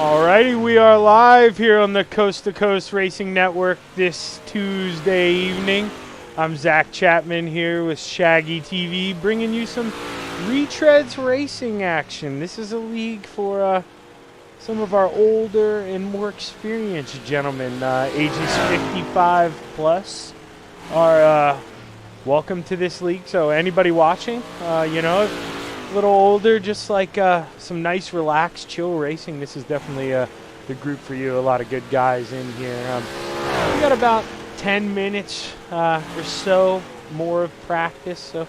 Alrighty, we are live here on the Coast to Coast Racing Network this Tuesday evening. I'm Zach Chapman here with Shaggy TV, bringing you some Retreads racing action. This is a league for some of our older and more experienced gentlemen, ages 55 plus, are welcome to this league. So anybody watching, a little older, just like some nice, relaxed, chill racing, this is definitely the group for you. A lot of good guys in here. We got about 10 minutes or so more of practice, so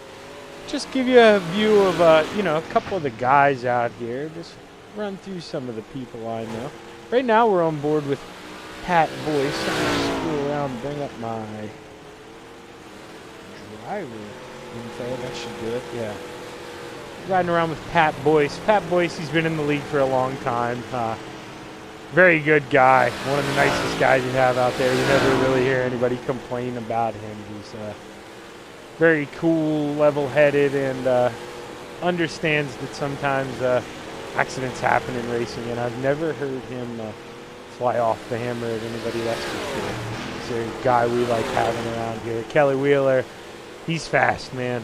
just give you a view of a couple of the guys out here. Just run through some of the people I know. Right now we're on board with Pat Boyce. I'm gonna scroll around and bring up my driver info. That should do it. Yeah. Riding around with Pat Boyce. Pat Boyce, he's been in the league for a long time. Very good guy. One of the nicest guys you have out there. You never really hear anybody complain about him. He's very cool, level-headed, and understands that sometimes accidents happen in racing, and I've never heard him fly off the hammer at anybody, that's for sure. He's a guy we like having around here. Kelly Wheeler, he's fast, man.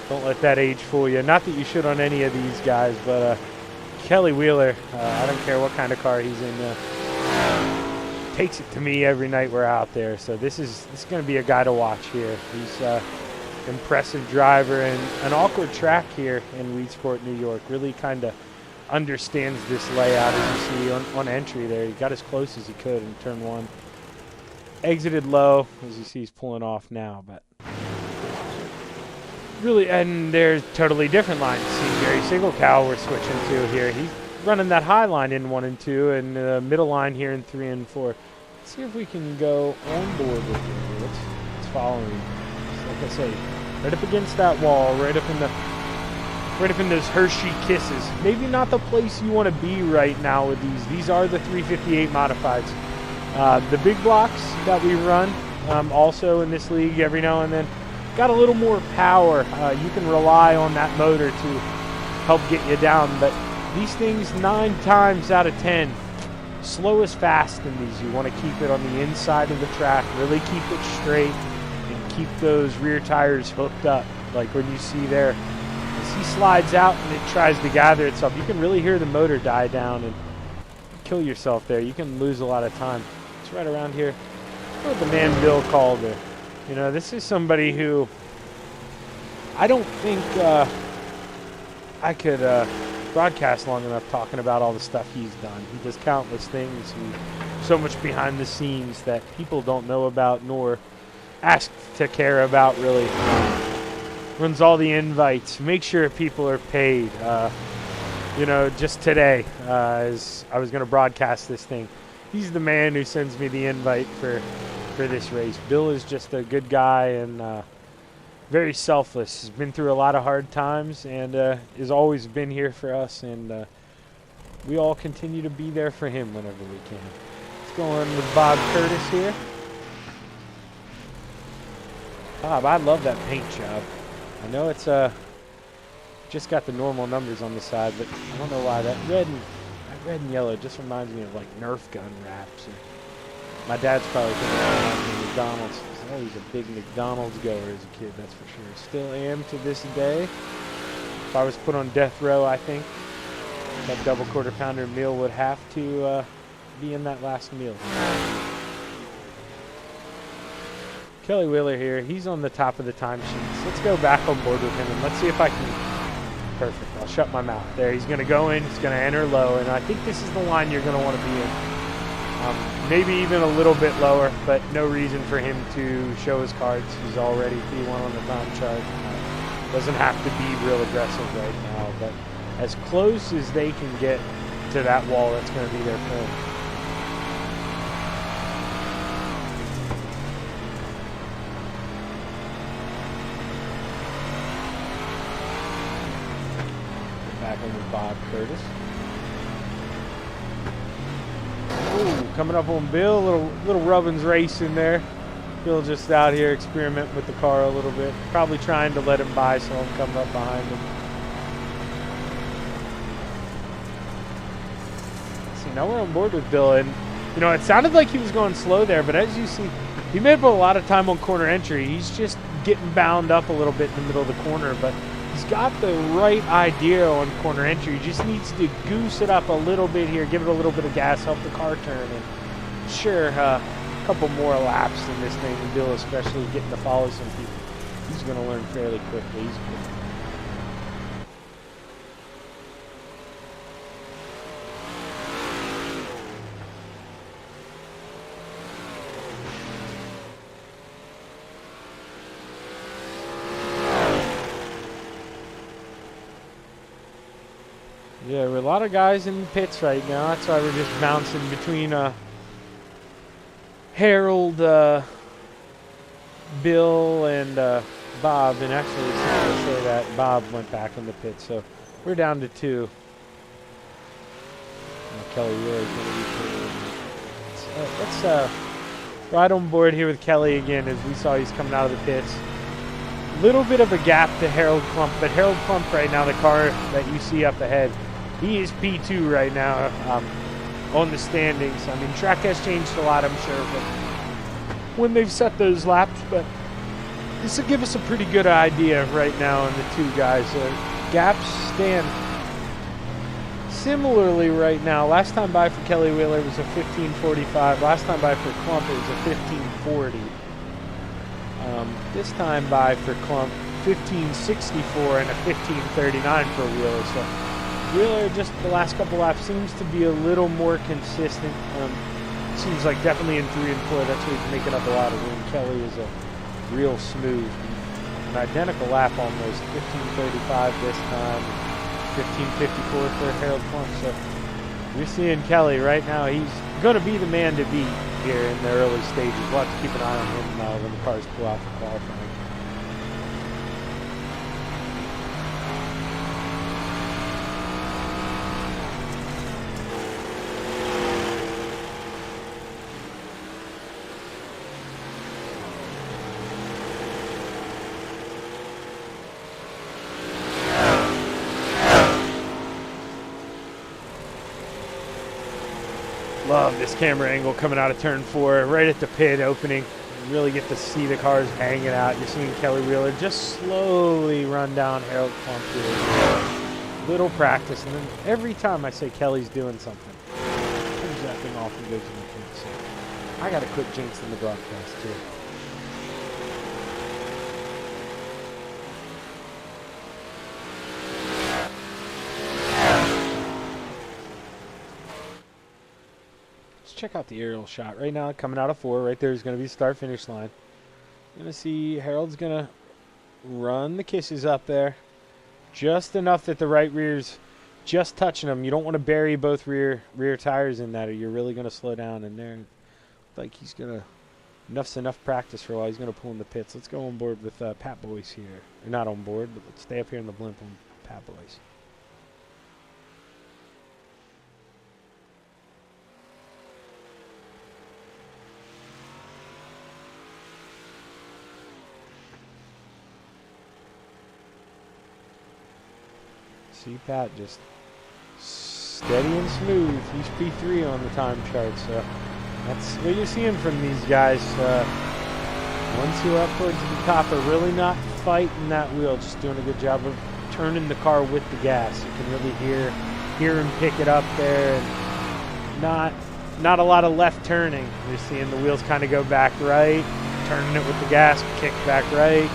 Don't let that age fool you. Not that you should on any of these guys, but Kelly Wheeler, I don't care what kind of car he's in, takes it to me every night we're out there. So this is going to be a guy to watch here. He's impressive driver, and an awkward track here in Weedsport, New York. Really kind of understands this layout, as you see on entry there. He got as close as he could in turn one. Exited low, as you see he's pulling off now, but really, and there's totally different lines. See Gary Single-Cow we're switching to here. He's running that high line in 1 and 2, and the middle line here in 3 and 4. Let's see if we can go on board with it. Let's follow him. Just like I say, right up against that wall, right up in those Hershey Kisses. Maybe not the place you want to be right now with these. These are the 358 modifieds. The big blocks that we run, also in this league every now and then, got a little more power. You can rely on that motor to help get you down, but these things 9 times out of 10 slow as fast in these. You want to keep it on the inside of the track, really keep it straight, and keep those rear tires hooked up. Like when you see there, as he slides out and it tries to gather itself, you can really hear the motor die down and kill yourself there. You can lose a lot of time. It's right around here. What the man Bill Calder. This is somebody who I don't think I could broadcast long enough talking about all the stuff he's done. He does countless things, and so much behind the scenes that people don't know about nor ask to care about, really. Runs all the invites, make sure people are paid. Just today, as I was going to broadcast this thing, he's the man who sends me the invite for this race. Bill is just a good guy and very selfless. He's been through a lot of hard times and has always been here for us, and we all continue to be there for him whenever we can. Let's go on with Bob Curtis here. Bob, I love that paint job. I know it's just got the normal numbers on the side, but I don't know why that red and yellow just reminds me of like Nerf gun wraps. My dad's probably thinking of McDonald's. I was always a big McDonald's goer as a kid, that's for sure. Still am to this day. If I was put on death row, I think that double quarter pounder meal would have to be in that last meal. Kelly Wheeler here, he's on the top of the timesheets. Let's go back on board with him and let's see if I can. Perfect, I'll shut my mouth. There, he's going to go in, he's going to enter low, and I think this is the line you're going to want to be in. Maybe even a little bit lower, but no reason for him to show his cards. He's already P1 on the time chart. Doesn't have to be real aggressive right now, but as close as they can get to that wall, that's going to be their film. Back in with Bob Curtis. Ooh, coming up on Bill, little Rubbins race in there. Bill just out here experimenting with the car a little bit. Probably trying to let him by, so I'm coming up behind him. now we're on board with Bill, and you know, it sounded like he was going slow there, but as you see, he made up a lot of time on corner entry. He's just getting bound up a little bit in the middle of the corner, but he's got the right idea on corner entry. He just needs to goose it up a little bit here, give it a little bit of gas, help the car turn, and sure, a couple more laps in this thing, and Bill especially getting to follow some people. He's going to learn fairly quickly. He's good. Yeah, we're a lot of guys in the pits right now. That's why we're just bouncing between Harold, Bill, and Bob. And actually, it's not to say that Bob went back in the pit, so we're down to 2. Kelly really going to be cool. Let's ride on board here with Kelly again, as we saw he's coming out of the pits. Little bit of a gap to Harold Klump, but Harold Klump right now, the car that you see up ahead, he is P2 right now on the standings. I mean, track has changed a lot, I'm sure, but when they've set those laps, but this will give us a pretty good idea right now on the 2 guys. Gaps stand similarly right now. Last time by for Kelly Wheeler was a 15:45. Last time by for Klump it was a 15:40. This time by for Klump, 15:64 and a 15:39 for Wheeler. So Wheeler, just the last couple laps, seems to be a little more consistent. Seems like definitely in 3 and 4, that's where he's making up a lot of room. Kelly is a real smooth. An identical lap almost, 15:35 this time, 15:54 for Harold Klump. So you're seeing Kelly right now. He's going to be the man to beat here in the early stages. We'll have to keep an eye on him when the cars pull out for qualifying. Love this camera angle coming out of turn 4, right at the pit opening. You really get to see the cars hanging out. You're seeing Kelly Wheeler just slowly run down Harold Klump here. Little practice, and then every time I say Kelly's doing something, turns that thing off and goes in the pit. So I got to quit jinxing the broadcast too. Check out the aerial shot right now coming out of 4. Right there is going to be the start finish line. You're going to see Harold's going to run the kisses up there just enough that the right rear's just touching them. You don't want to bury both rear tires in that, or you're really going to slow down in there. Like he's going to, enough's enough practice for a while. He's going to pull in the pits. Let's go on board with Pat Boyce here. Or not on board, but let's stay up here in the blimp on Pat Boyce. See Pat just steady and smooth. He's P3 on the time chart, so that's what you're seeing from these guys. Ones who are up towards the top are really not fighting that wheel, just doing a good job of turning the car with the gas. You can really hear him pick it up there, and not a lot of left turning. You're seeing the wheels kind of go back right, turning it with the gas, kick back right.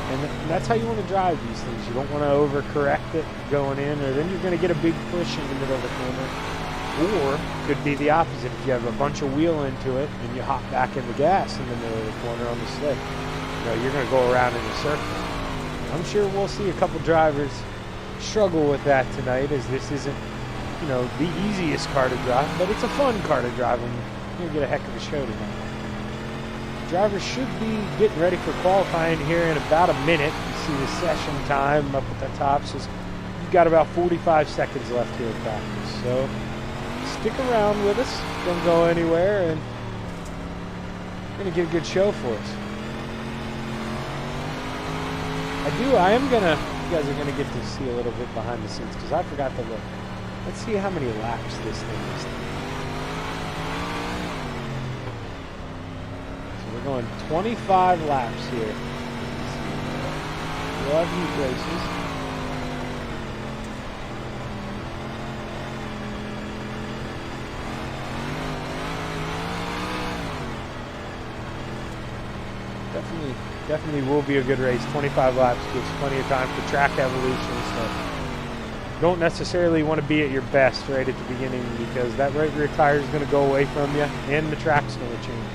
And that's how you want to drive these things. You don't want to overcorrect it going in, or then you're going to get a big push in the middle of the corner. Or could be the opposite. If you have a bunch of wheel into it and you hop back in the gas in the middle of the corner on the slick, you're going to go around in a circle. I'm sure we'll see a couple drivers struggle with that tonight, as this isn't, the easiest car to drive, but it's a fun car to drive, and you're going to get a heck of a show tonight. Drivers should be getting ready for qualifying here in about a minute. You see the session time up at the top says you've got about 45 seconds left here in practice. So stick around with us. Don't go anywhere, and we're going to get a good show for us. You guys are going to get to see a little bit behind the scenes, because I forgot to look. Let's see how many laps this thing is. Going 25 laps here. We'll have heat races. Definitely will be a good race. 25 laps gives plenty of time for track evolution and stuff. Don't necessarily want to be at your best right at the beginning because that right rear tire is going to go away from you and the track's going to change.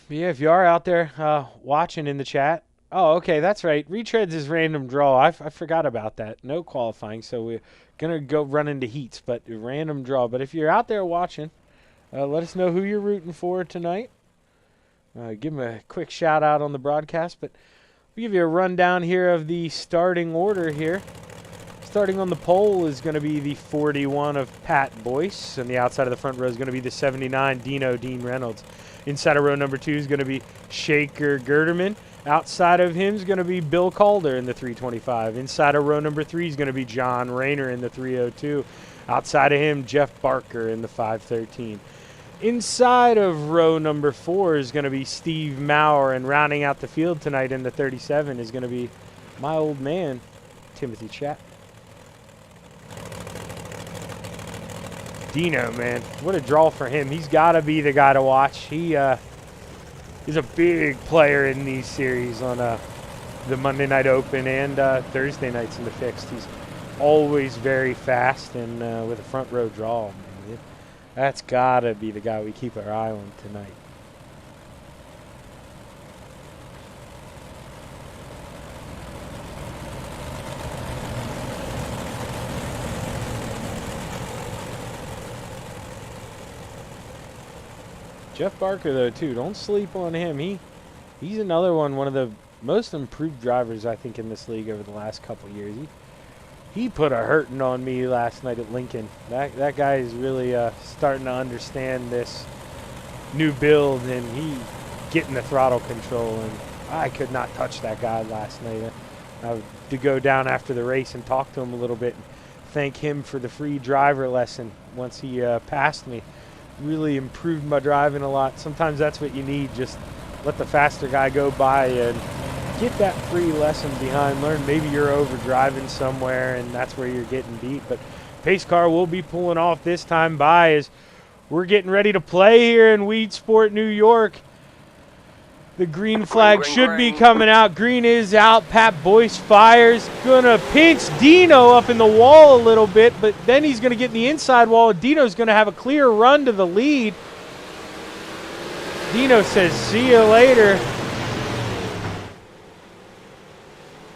But yeah, if you are out there watching in the chat, oh, okay, that's right. Retreads is random draw. I forgot about that. No qualifying, so we're going to go run into heats, but random draw. But if you're out there watching, let us know who you're rooting for tonight. Give them a quick shout out on the broadcast, but we'll give you a rundown here of the starting order here. Starting on the pole is going to be the 41 of Pat Boyce, and the outside of the front row is going to be the 79 Dean Reynolds. Inside of row number 2 is going to be Shaker Gerderman. Outside of him is going to be Bill Calder in the 325. Inside of row number 3 is going to be John Rayner in the 302. Outside of him, Jeff Barker in the 513. Inside of row number 4 is going to be Steve Maurer, and rounding out the field tonight in the 37 is going to be my old man, Timothy Chapman. Dino, man, what a draw for him. He's got to be the guy to watch. He is a big player in these series on the Monday Night Open and Thursday nights in the fixed. He's always very fast and with a front row draw. Man. That's got to be the guy we keep our eye on tonight. Jeff Barker, though, too. Don't sleep on him. He's another one of the most improved drivers, I think, in this league over the last couple of years. He put a hurting on me last night at Lincoln. That guy is really starting to understand this new build, and he getting the throttle control. And I could not touch that guy last night. I had to go down after the race and talk to him a little bit and thank him for the free driver lesson once he passed me. Really improved my driving a lot. Sometimes that's what you need. Just let the faster guy go by and get that free lesson behind. Learn maybe you're over driving somewhere and that's where you're getting beat. But pace car will be pulling off this time by as we're getting ready to play here in Weed Sport, New York. The green flag should be coming out. Green is out. Pat Boyce fires. Gonna pinch Dino up in the wall a little bit, but then he's gonna get in the inside wall. Dino's gonna have a clear run to the lead. Dino says, see you later.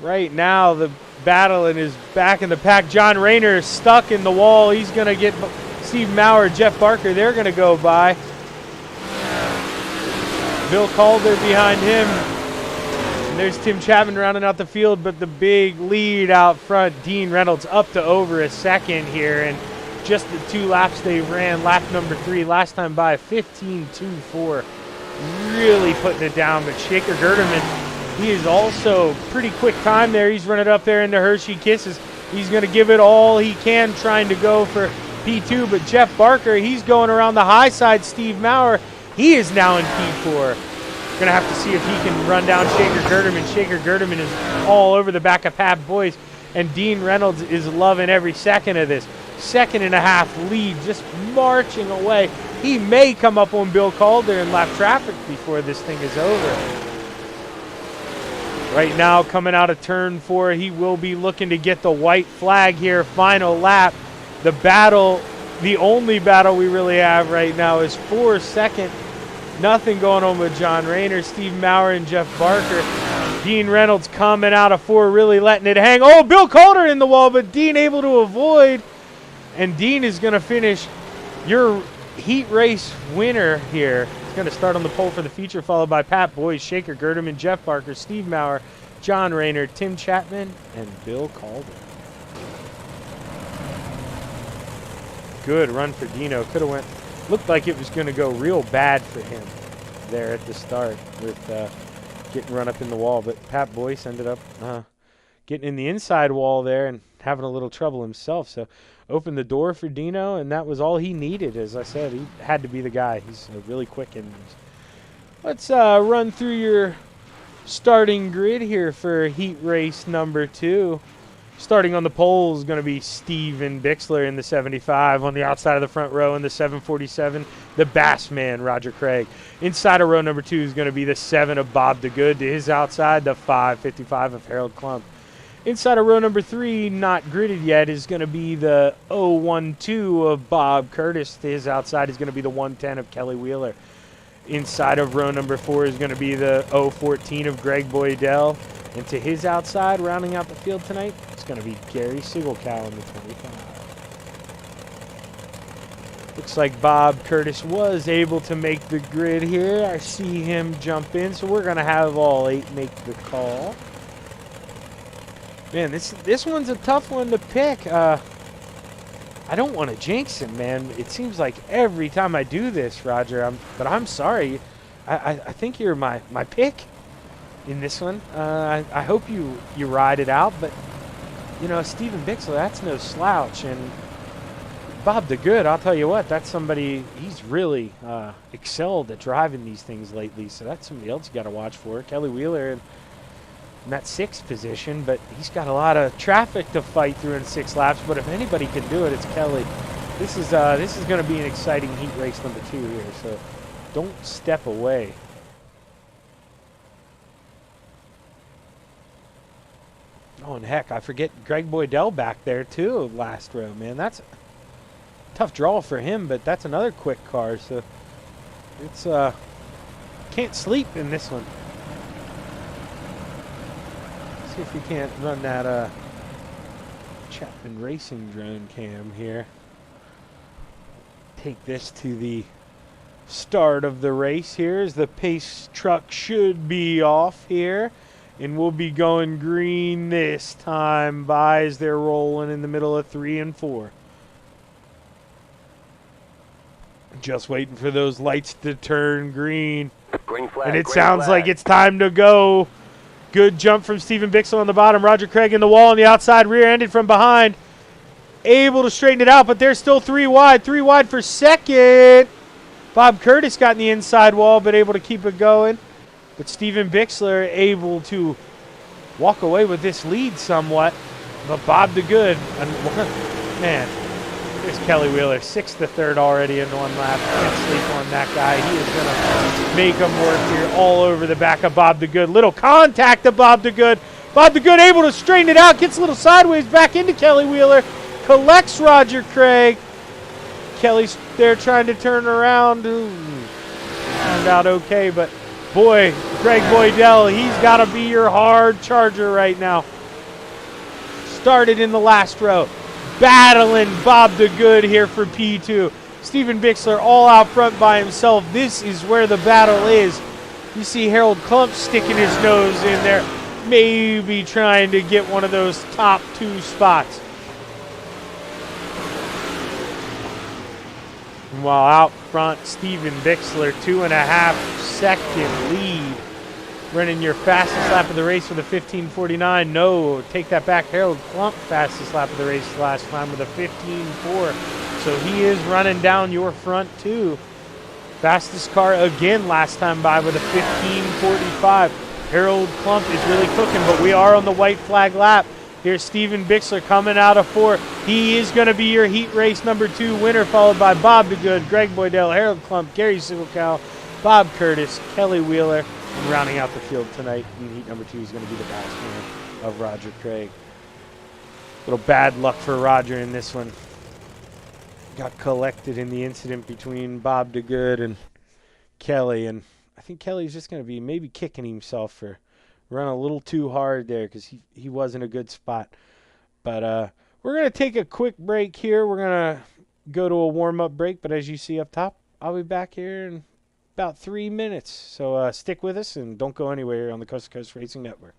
Right now, the battle is back in the pack. John Rayner is stuck in the wall. He's gonna get Steve Maurer, Jeff Barker. They're gonna go by. Bill Calder behind him. And there's Tim Chapman rounding out the field, but the big lead out front, Dean Reynolds up to over a second here. And just the 2 laps they ran, lap number 3, last time by 15.24. Really putting it down, but Shaker Gerderman, he is also pretty quick time there. He's running up there into Hershey Kisses. He's going to give it all he can trying to go for P2, but Jeff Barker, he's going around the high side. Steve Maurer, he is now in P4. Going to have to see if he can run down Shaker Gerderman. Shaker Gerderman is all over the back of Pat Boyce, and Dean Reynolds is loving every second of this. 2.5 lead, just marching away. He may come up on Bill Calder in lap traffic before this thing is over. Right now, coming out of turn 4, he will be looking to get the white flag here. Final lap. The battle, the only battle we really have right now is for second. Nothing going on with John Rayner, Steve Maurer, and Jeff Barker. Dean Reynolds coming out of 4, really letting it hang. Oh, Bill Calder in the wall, but Dean able to avoid. And Dean is going to finish your heat race winner here. He's going to start on the pole for the feature, followed by Pat Boyce, Shaker Gerderman, Jeff Barker, Steve Maurer, John Rayner, Tim Chapman, and Bill Calder. Good run for Dino. Could have went, looked like it was going to go real bad for him there at the start with getting run up in the wall. But Pat Boyce ended up getting in the inside wall there and having a little trouble himself. So opened the door for Dino, and that was all he needed. As I said, he had to be the guy. He's really quick in these. Let's run through your starting grid here for heat race number 2. Starting on the pole is going to be Steven Bixler in the 75. On the outside of the front row in the 747, the Bass Man, Roger Craig. Inside of row number 2 is going to be the 7 of Bob DeGood. To his outside, the 555 of Harold Klump. Inside of row number 3, not gridded yet, is going to be the 012 of Bob Curtis. To his outside is going to be the 110 of Kelly Wheeler. Inside of row number 4 is going to be the 014 of Greg Boydell. And to his outside, rounding out the field tonight, it's going to be Gary Sigelkow in the 25. Looks like Bob Curtis was able to make the grid here. I see him jump in, so we're going to have all 8 make the call. Man, this one's a tough one to pick. I don't want to jinx him, man. It seems like every time I do this, Roger, but I'm sorry. I think you're my pick in this one. I hope you ride it out, but you know, Steven Bixler, that's no slouch, and Bob DeGood, I'll tell you what, that's somebody, he's really excelled at driving these things lately, so that's somebody else you got to watch for. Kelly Wheeler in that 6th position, but he's got a lot of traffic to fight through in 6 laps, but if anybody can do it, it's Kelly. This is going to be an exciting heat race number 2 here, so don't step away. Oh, and heck, I forget Greg Boydell back there, too, last row, man. That's a tough draw for him, but that's another quick car, so it's, can't sleep in this one. See if we can't run that, Chapman Racing drone cam here. Take this to the start of the race here, as the pace truck should be off here. And we'll be going green this time by as they're rolling in the middle of 3 and 4. Just waiting for those lights to turn green. Green flag, and it green sounds flag. like it's time to go. Good jump from Steven Bixler on the bottom. Roger Craig in the wall on the outside, rear-ended from behind. Able to straighten it out, but they're still 3 wide. 3 wide for second. Bob Curtis got in the inside wall, but able to keep it going. But Steven Bixler able to walk away with this lead somewhat. But Bob DeGood, man, there's Kelly Wheeler, 6th to 3rd already in 1 lap. Can't sleep on that guy. He is going to make him work here all over the back of Bob DeGood. Little contact to Bob DeGood. Bob DeGood able to straighten it out, gets a little sideways back into Kelly Wheeler, collects Roger Craig. Kelly's there trying to turn around. Ooh, turned out okay, but boy, Greg Boydell, he's got to be your hard charger right now. Started in the last row. Battling Bob DeGood here for P2. Steven Bixler all out front by himself. This is where the battle is. You see Harold Klump sticking his nose in there, maybe trying to get one of those top 2 spots. While out front, Steven Bixler, 2.5 second lead. Running your fastest lap of the race with a 15:49. No, take that back. Harold Klump, fastest lap of the race last time with a 15:4. So he is running down your front too. Fastest car again last time by with a 15:45. Harold Klump is really cooking, but we are on the white flag lap. Here's Steven Bixler coming out of 4. He is going to be your heat race number 2 winner, followed by Bob DeGood, Greg Boydell, Harold Klump, Gary Sigelkow, Bob Curtis, Kelly Wheeler, and rounding out the field tonight in heat number 2 is going to be the Bass Man of Roger Craig. Little bad luck for Roger in this one. Got collected in the incident between Bob DeGood and Kelly, and I think Kelly's just going to be maybe kicking himself for running a little too hard there because he was in a good spot. But we're going to take a quick break here. We're going to go to a warm-up break, but as you see up top, I'll be back here in about 3 minutes. So stick with us and don't go anywhere on the Coast to Coast Racing Network.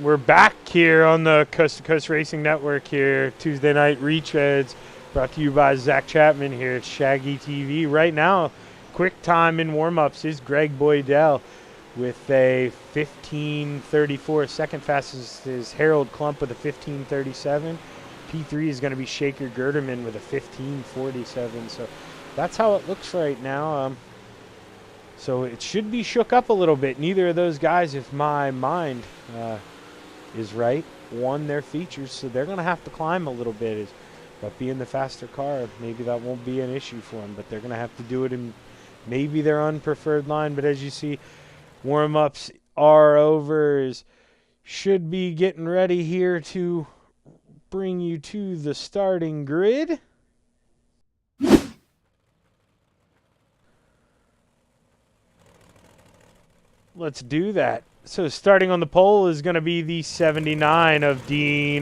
We're back here on the Coast to Coast Racing Network here, Tuesday night Retreads, brought to you by Zach Chapman here at Shaggy TV. Right now, quick time in warm-ups is Greg Boydell with a 15:34. Second fastest is Harold Klump with a 15:37. P3 is going to be Shaker Gerderman with a 15:47. So that's how it looks right now. So it should be shook up a little bit. Neither of those guys, if my mind is right, won their features, so they're going to have to climb a little bit. But being the faster car, maybe that won't be an issue for them, but they're going to have to do it in maybe their unpreferred line. But as you see, warm-ups are over. Should be getting ready here to bring you to the starting grid. Let's do that. So starting on the pole is going to be the 79 of Dean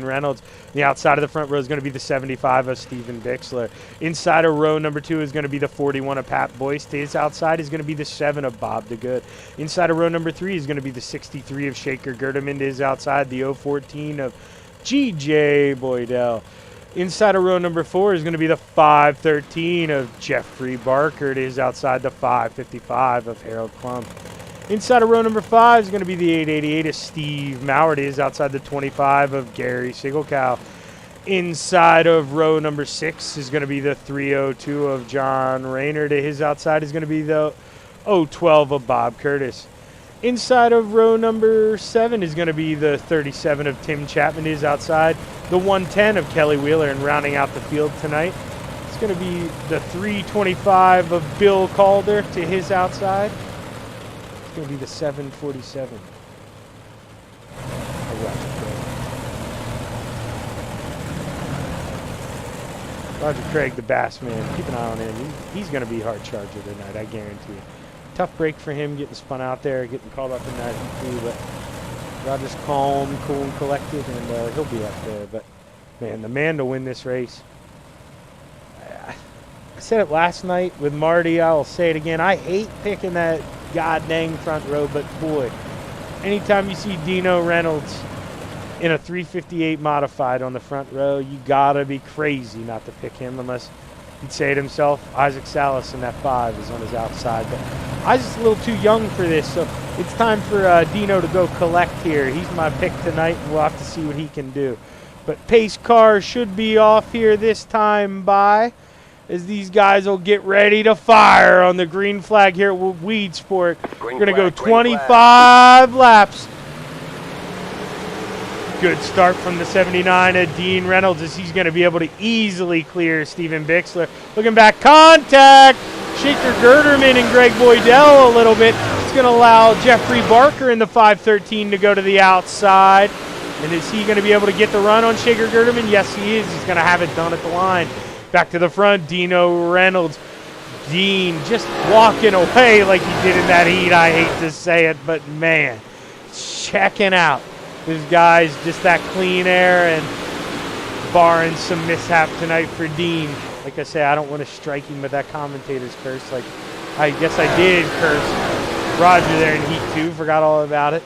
Reynolds. The outside of the front row is going to be the 75 of Steven Bixler. Inside of row number 2 is going to be the 41 of Pat Boyce. His outside is going to be the 7 of Bob DeGood. Inside of row number 3 is going to be the 63 of Shaker Gerderman. His outside, the 014 of G.J. Boydell. Inside of row number 4 is going to be the 513 of Jeffrey Barker. It is outside the 555 of Harold Klump. Inside of row number 5 is going to be the 888 of Steve Maurer. It is outside the 25 of Gary Sigelkow. Inside of row number 6 is going to be the 302 of John Rayner. To his outside is going to be the 012 of Bob Curtis. Inside of row number 7 is going to be the 37 of Tim Chapman. It is outside the 110 of Kelly Wheeler. And rounding out the field tonight, it's going to be the 325 of Bill Calder. To his outside, it's going to be the 747 of Roger Craig, the Bass man. Keep an eye on him. He's going to be hard charger tonight, I guarantee you. Tough break for him, getting spun out there, getting called up in that heat too, but Roger's calm, cool, and collected, and he'll be up there. But, man, the man to win this race. I said it last night with Marty. I'll say it again. I hate picking that god dang front row, but, boy, anytime you see Dino Reynolds in a 358 modified on the front row, you got to be crazy not to pick him unless he'd say it himself. Isaac Salas in that 5 is on his outside. But Isaac's a little too young for this, so it's time for Dino to go collect here. He's my pick tonight, and we'll have to see what he can do. But pace car should be off here this time by, as these guys will get ready to fire on the green flag here at Weed Sport. We're going to go 25 laps. Good start from the 79 of Dean Reynolds, as he's going to be able to easily clear Steven Bixler. Looking back, contact! Shaker Gerderman and Greg Boydell a little bit. It's going to allow Jeffrey Barker in the 513 to go to the outside. And is he going to be able to get the run on Shaker Gerderman? Yes, he is. He's going to have it done at the line. Back to the front, Dino Reynolds. Dean just walking away like he did in that heat. I hate to say it, but man, checking out. This guy's just that clean air, and barring some mishap tonight for Dean. Like I say, I don't want to strike him with that commentator's curse. Like, I guess I did curse Roger there in Heat 2. Forgot all about it.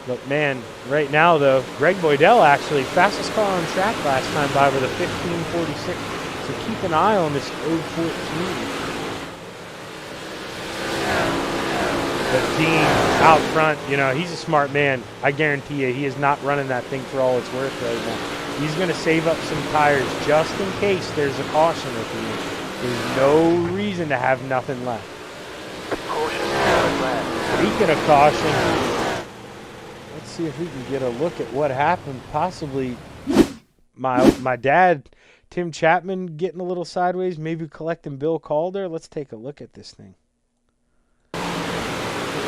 But, man, right now, though, Greg Boydell actually, fastest car on track last time by with a 15:46. So keep an eye on this 014. But Dean out front, you know, he's a smart man. I guarantee you, he is not running that thing for all it's worth right now. He's going to save up some tires just in case there's a caution at the end. There's no reason to have nothing left. Speaking of caution, let's see if we can get a look at what happened. Possibly my dad, Tim Chapman, getting a little sideways, maybe collecting Bill Calder. Let's take a look at this thing. Look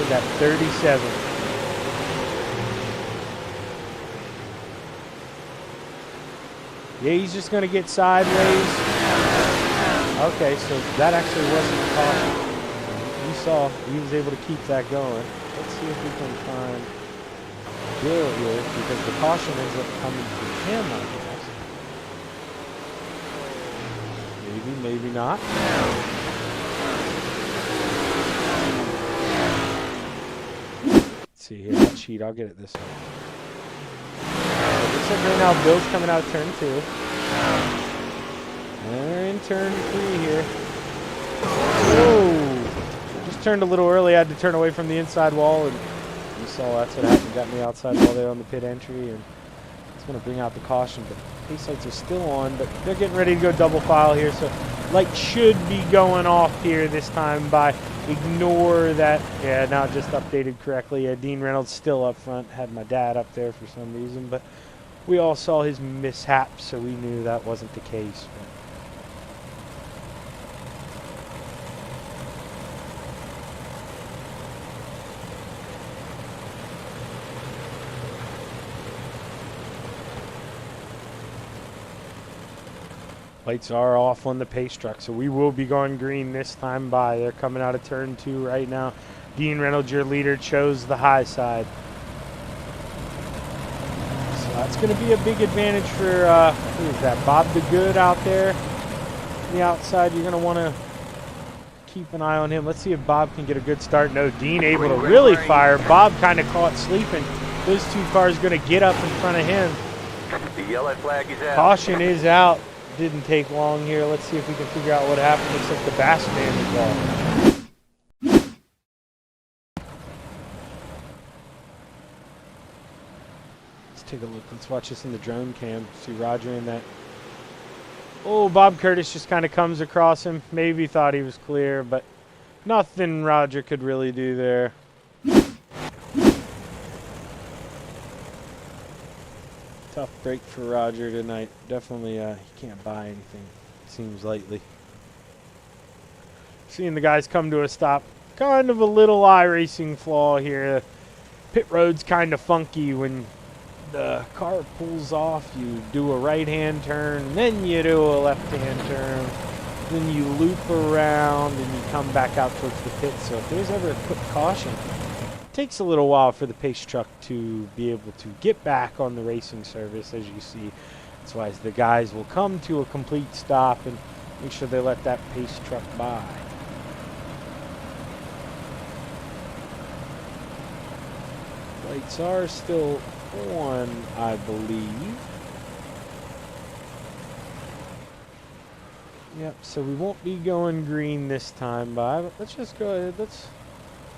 at that 37. Yeah, he's just going to get sideways. Okay, so that actually wasn't a caution. You saw he was able to keep that going. Let's see if we can find Bill here, because the caution ends up coming from him, I guess. Maybe, maybe not. see here. I'll cheat. I'll get it this way. Looks like right now Bill's coming out turn 2. And we're in turn 3 here. Whoa! Just turned a little early. I had to turn away from the inside wall, and you saw that's what happened. Got me outside wall there on the pit entry, and it's going to bring out the caution. But pace lights are still on, but they're getting ready to go double file here, so light should be going off here this time by ignore that. Yeah, now it just updated correctly. Dean Reynolds still up front. Had my dad up there for some reason, but we all saw his mishap, so we knew that wasn't the case. But lights are off on the pace truck, so we will be going green this time by. They're coming out of turn 2 right now. Dean Reynolds, your leader, chose the high side. So that's going to be a big advantage for, who is that, Bob the Good out there on the outside. You're going to want to keep an eye on him. Let's see if Bob can get a good start. No, Dean able to really fire. Bob kind of caught sleeping. Those 2 cars going to get up in front of him. The yellow flag is out. Caution is out. Didn't take long here. Let's see if we can figure out what happened. Looks like the Bass man is off. Let's take a look. Let's watch this in the drone cam. See Roger in that. Oh, Bob Curtis just kind of comes across him. Maybe thought he was clear, but nothing Roger could really do there. Tough break for Roger tonight. Definitely, he can't buy anything, seems lightly. Seeing the guys come to a stop. Kind of a little iRacing flaw here. Pit road's kind of funky when the car pulls off. You do a right-hand turn, then you do a left-hand turn, then you loop around, and you come back out towards the pit. So if there's ever a quick caution, takes a little while for the pace truck to be able to get back on the racing service, as you see. That's why the guys will come to a complete stop and make sure they let that pace truck by. Lights are still on, I believe. Yep, so we won't be going green this time, but let's just go ahead. Let's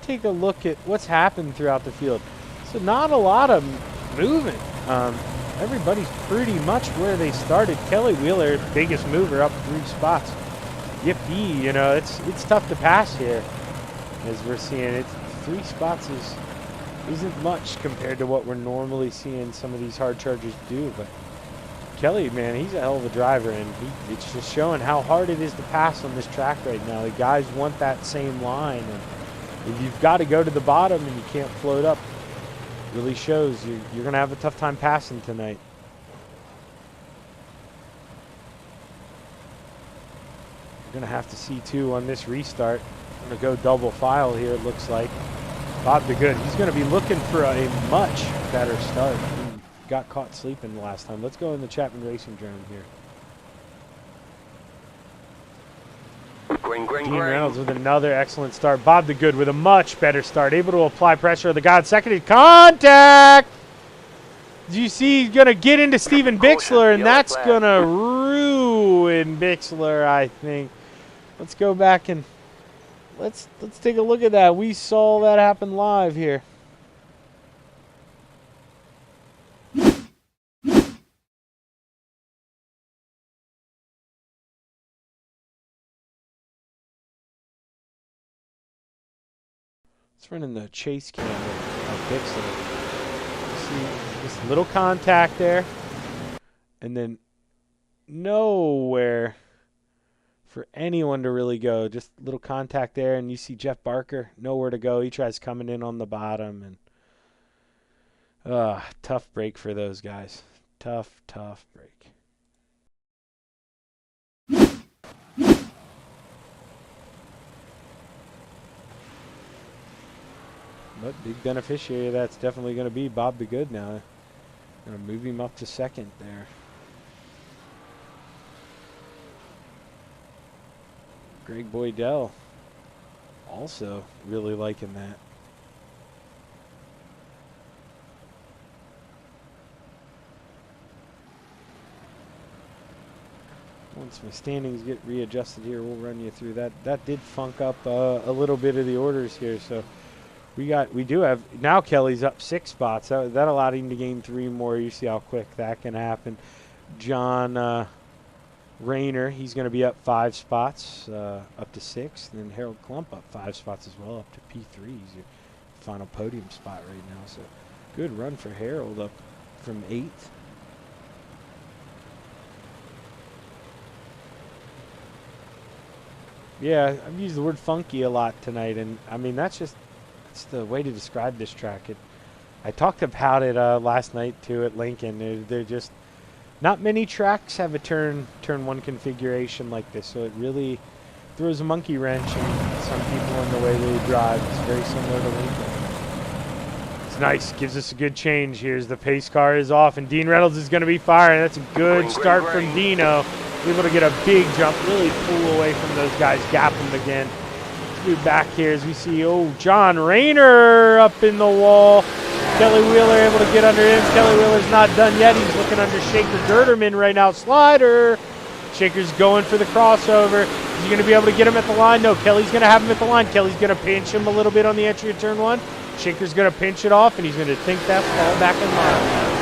take a look at what's happened throughout the field. So not a lot of movement. Everybody's pretty much where they started. Kelly Wheeler, biggest mover, up 3 spots. Yippee, you know, it's tough to pass here, as we're seeing it. 3 spots isn't much compared to what we're normally seeing some of these hard chargers do. But Kelly, man, he's a hell of a driver, and it's just showing how hard it is to pass on this track right now. The guys want that same line, and if you've got to go to the bottom and you can't float up, it really shows you're going to have a tough time passing tonight. You're going to have to see, too, on this restart. I'm going to go double file here, it looks like. Bob the Good, he's going to be looking for a much better start. He got caught sleeping the last time. Let's go in the Chapman Racing drone here. Dean Reynolds with another excellent start. Bob the Good with a much better start. Able to apply pressure. The guy seconded. Contact! You see he's going to get into Steven Bixler, and that's going to ruin Bixler, I think. Let's go back and let's take a look at that. We saw that happen live here. Let's run in the chase cam of Bixler. See this little contact there, and then nowhere for anyone to really go. Just a little contact there, and you see Jeff Barker, nowhere to go. He tries coming in on the bottom, and tough break for those guys. Tough break. But big beneficiary of that's definitely going to be Bob the Good now. Going to move him up to second there. Greg Boydell also really liking that. Once my standings get readjusted here, we'll run you through that. That did funk up a little bit of the orders here, so we do have now. Kelly's up 6 spots. That allowed him to gain 3 more. You see how quick that can happen. John Rayner, he's going to be up 5 spots, up to 6. And then Harold Klump up 5 spots as well, up to P3. He's your final podium spot right now. So good run for Harold, up from 8th. Yeah, I've used the word funky a lot tonight, and I mean that's the way to describe this track. I talked about it last night too at Lincoln. They're just not many tracks have a turn 1 configuration like this, so it really throws a monkey wrench in some people in the way they drive. It's very similar to Lincoln. It's nice, gives us a good change. Here's the pace car is off, and Dean Reynolds is going to be firing. That's a good start from Dino. Able to get a big jump, really pull away from those guys, gap them again. Let's move back here as we see, John Rayner up in the wall. Kelly Wheeler able to get under him. Kelly Wheeler's not done yet. He's looking under Shaker Gerderman right now. Slider. Shaker's going for the crossover. Is he going to be able to get him at the line? No, Kelly's going to have him at the line. Kelly's going to pinch him a little bit on the entry of turn 1. Shaker's going to pinch it off, and he's going to think that fall back in line.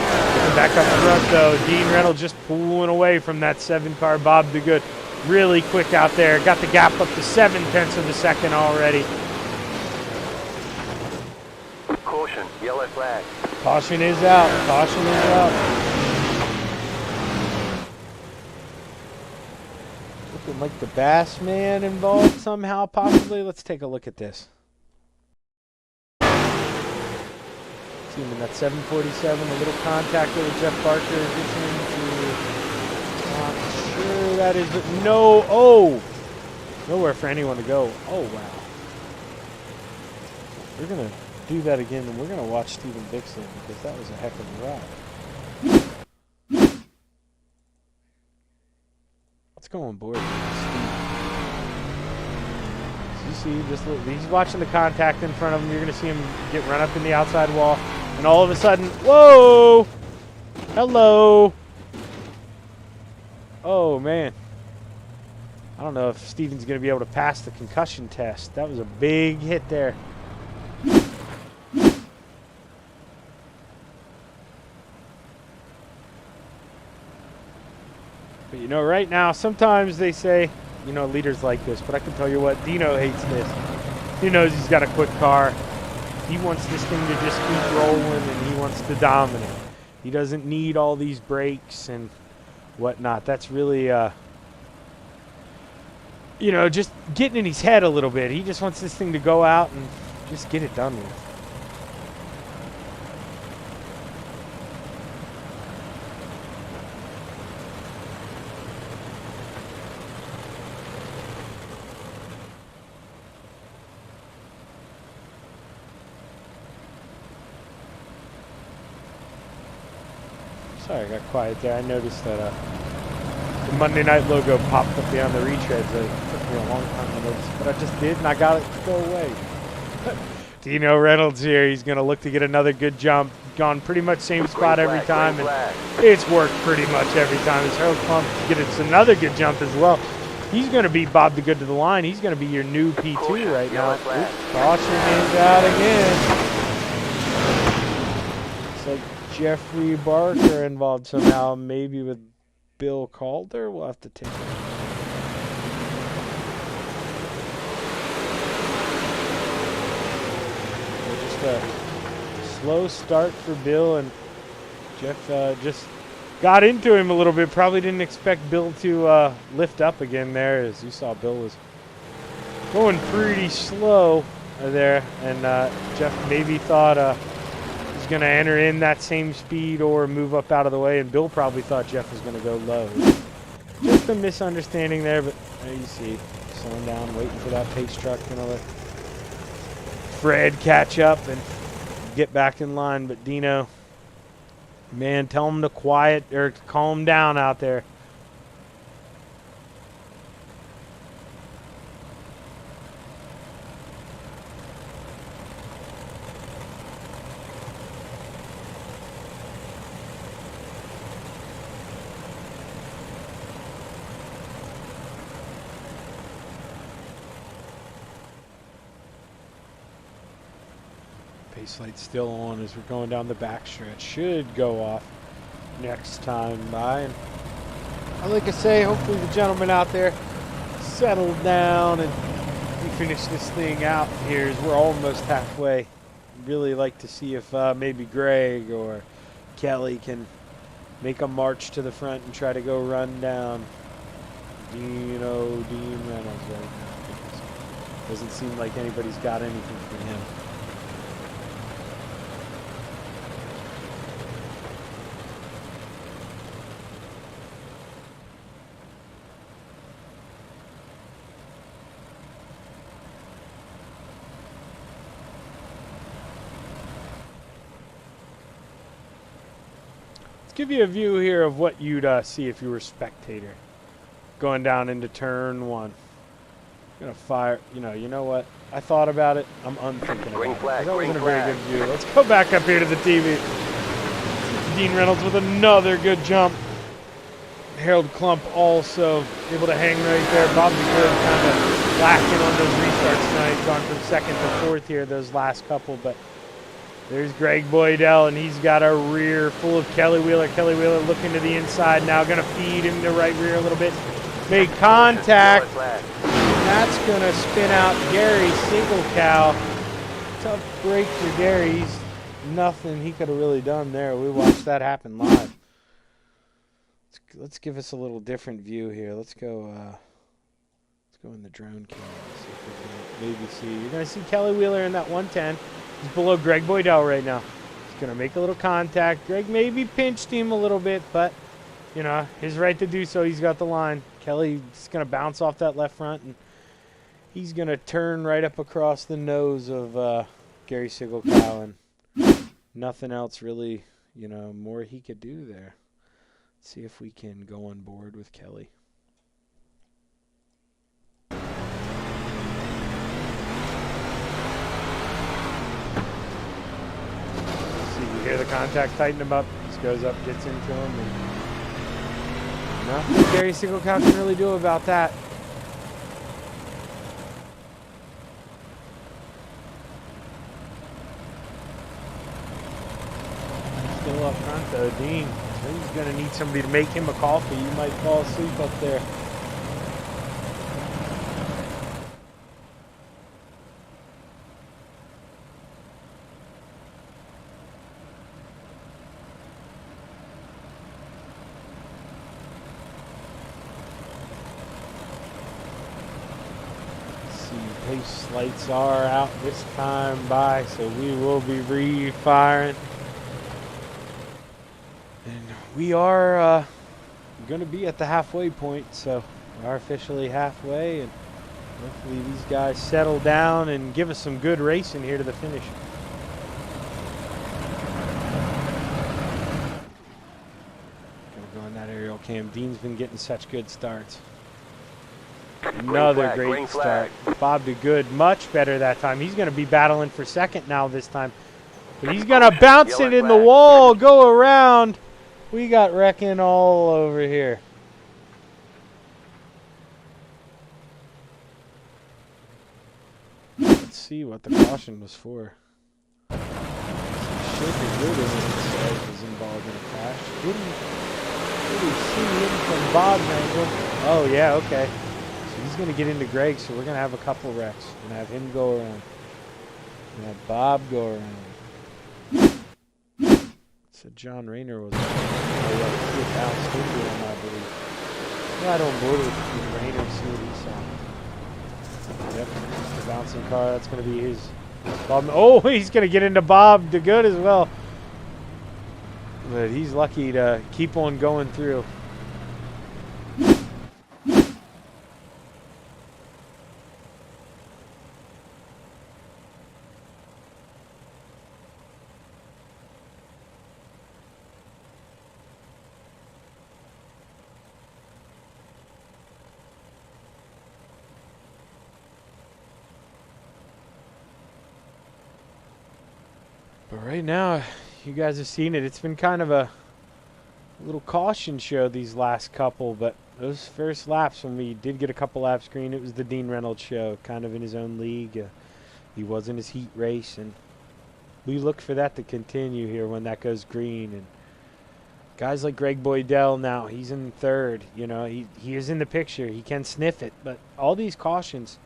Back up front, though. Dean Reynolds just pulling away from that 7 car. Bob DeGood really quick out there. Got the gap up to 7/10 of a second already. Caution, yellow flag. Caution is out. Caution is out. Looking like the Bass Man involved somehow, possibly. Let's take a look at this. In that 747, a little contact with Jeff Barker. Not sure that is, but no. Nowhere for anyone to go. Oh, wow. We're going to do that again, and we're going to watch Steven Dixon because that was a heck of a ride. Let's go on board. You see, he's watching the contact in front of him. You're going to see him get run up in the outside wall. And all of a sudden, whoa! Hello! Oh, man. I don't know if Steven's going to be able to pass the concussion test. That was a big hit there. But, right now, sometimes they say, leaders like this. But I can tell you what, Dino hates this. He knows he's got a quick car. He wants this thing to just keep rolling, and he wants to dominate. He doesn't need all these brakes and whatnot. That's really, just getting in his head a little bit. He just wants this thing to go out and just get it done with. Sorry, I got quiet there. I noticed that the Monday Night logo popped up behind the retreads. It took me a long time to notice, but I just did, and I got it to go away. Dino Reynolds here. He's going to look to get another good jump. Gone pretty much same spot every time, and it's worked pretty much every time. As Harold Klump gets another good jump as well. He's going to beat Bob DeGood to the line. He's going to be your new P2 right now. Caution is out again. Looks like Jeffrey Barker involved somehow, maybe with Bill Calder. We'll have to take it. Just a slow start for Bill, and Jeff just got into him a little bit. Probably didn't expect Bill to lift up again there. As you saw, Bill was going pretty slow there, and Jeff maybe thought he's going to enter in that same speed or move up out of the way, and Bill probably thought Jeff was going to go low. Just a misunderstanding there, but there you see, slowing down, waiting for that pace truck, let Fred catch up and get back in line. But Dino, man, tell him to quiet or calm down out there. Pace light's still on as we're going down the backstretch. Should go off next time by. And like I say, hopefully the gentleman out there settled down and we finish this thing out here as we're almost halfway. Really like to see if maybe Greg or Kelly can make a march to the front and try to go run down Dean Reynolds right now. Doesn't seem like anybody's got anything for him. Give you a view here of what you'd see if you were a spectator going down into turn 1. Gonna fire, you know what? I thought about it. I'm unthinking Green about flag, it. That green wasn't a very flag. good view. Let's go back up here to the TV. Dean Reynolds with another good jump. Harold Klump also able to hang right there. Bobby Good kind of lacking on those restarts tonight. Gone from 2nd to 4th here, those last couple, but there's Greg Boydell, and he's got a rear full of Kelly Wheeler. Kelly Wheeler looking to the inside now, going to feed him to right rear a little bit. Made contact. Yellow flag. That's going to spin out Gary Single Cow. Tough break for Gary. He's nothing he could have really done there. We watched that happen live. Let's give us a little different view here. Let's go in the drone camera. See if we can maybe see. You're going to see Kelly Wheeler in that 110. He's below Greg Boydell right now. He's going to make a little contact. Greg maybe pinched him a little bit, but, his right to do so. He's got the line. Kelly's going to bounce off that left front, and he's going to turn right up across the nose of Gary Sigelkow, and nothing else really, more he could do there. Let's see if we can go on board with Kelly. You hear the contact tighten him up. Just goes up, gets into him, and nothing Gary Sigelkow can really do about that. Still up front though, Dean. He's gonna need somebody to make him a coffee. You might fall asleep up there. Pace lights are out this time by, so we will be re-firing. And we are going to be at the halfway point, so we are officially halfway, and hopefully these guys settle down and give us some good racing here to the finish. Gonna go on that aerial cam. Dean's been getting such good starts. Another great start. Bob did good, much better that time. He's going to be battling for 2nd now this time. But he's going to bounce it in the wall, go around. We got wrecking all over here. Let's see what the caution was for. Shaker Good was involved in a crash. Didn't really see him from Bob's angle. Oh, yeah, okay. He's going to get into Greg, so we're going to have a couple wrecks. We're going to have him go around. We're going to have Bob go around. So John Rayner was bounced into him, I believe. Right on board with Rayner and see what he saw. Yep, the bouncing car, that's going to be his. Bob. Oh, he's going to get into Bob the Good as well. But he's lucky to keep on going through. But right now, you guys have seen it. It's been kind of a little caution show these last couple, but those first laps, when we did get a couple laps green, it was the Dean Reynolds show, kind of in his own league. He was in his heat race, and we look for that to continue here when that goes green. And guys like Greg Boydell now, he's in third. You know, he is in the picture. He can sniff it. But all these cautions,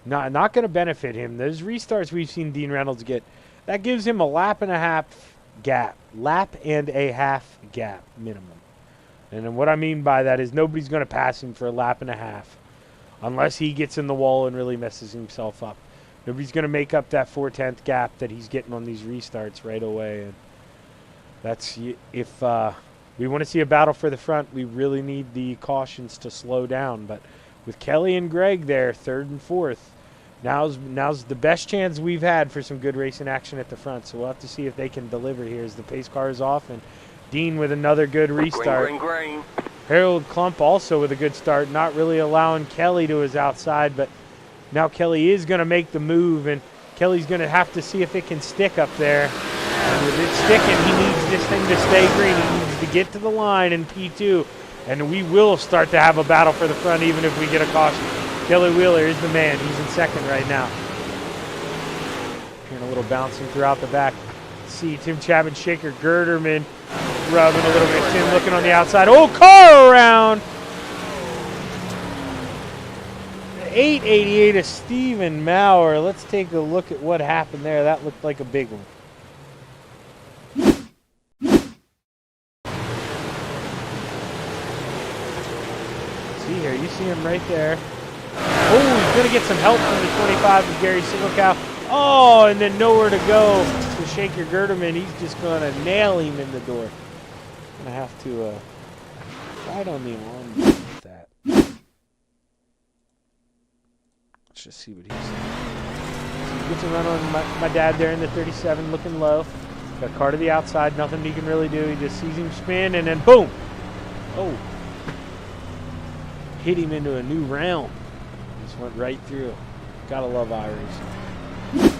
not going to benefit him. Those restarts we've seen Dean Reynolds get, that gives him a lap and a half gap. Lap and a half gap minimum. And then what I mean by that is nobody's going to pass him for a lap and a half unless he gets in the wall and really messes himself up. Nobody's going to make up that 4/10 gap that he's getting on these restarts right away. And that's, if we want to see a battle for the front, we really need the cautions to slow down. But with Kelly and Greg there, third and fourth, now's the best chance we've had for some good racing action at the front. So we'll have to see if they can deliver here as the pace car is off. And Dean with another good restart. Green. Harold Klump also with a good start, not really allowing Kelly to his outside, but now Kelly is going to make the move, and Kelly's going to have to see if it can stick up there. And with it sticking, he needs this thing to stay green. He needs to get to the line in P2, and we will start to have a battle for the front even if we get a caution. Kelly Wheeler is the man. He's in second right now. Hearing a little bouncing throughout the back. See Tim Chapman, Shaker Gerderman rubbing a little bit. Tim looking on the outside. Oh, car around. 888 of Stephen Maurer. Let's take a look at what happened there. That looked like a big one. See here, you see him right there. Oh, he's going to get some help from the 25 of Gary Singlecow. Oh, and then nowhere to go to Shaker Gerderman. He's just going to nail him in the door. Going to have to ride on the alarm with that. Let's just see what he's saying. So he gets a run on my dad there in the 37, looking low. Got car to the outside, nothing he can really do. He just sees him spin, and then boom! Oh. Hit him into a new realm. Just went right through. Gotta love iRacing.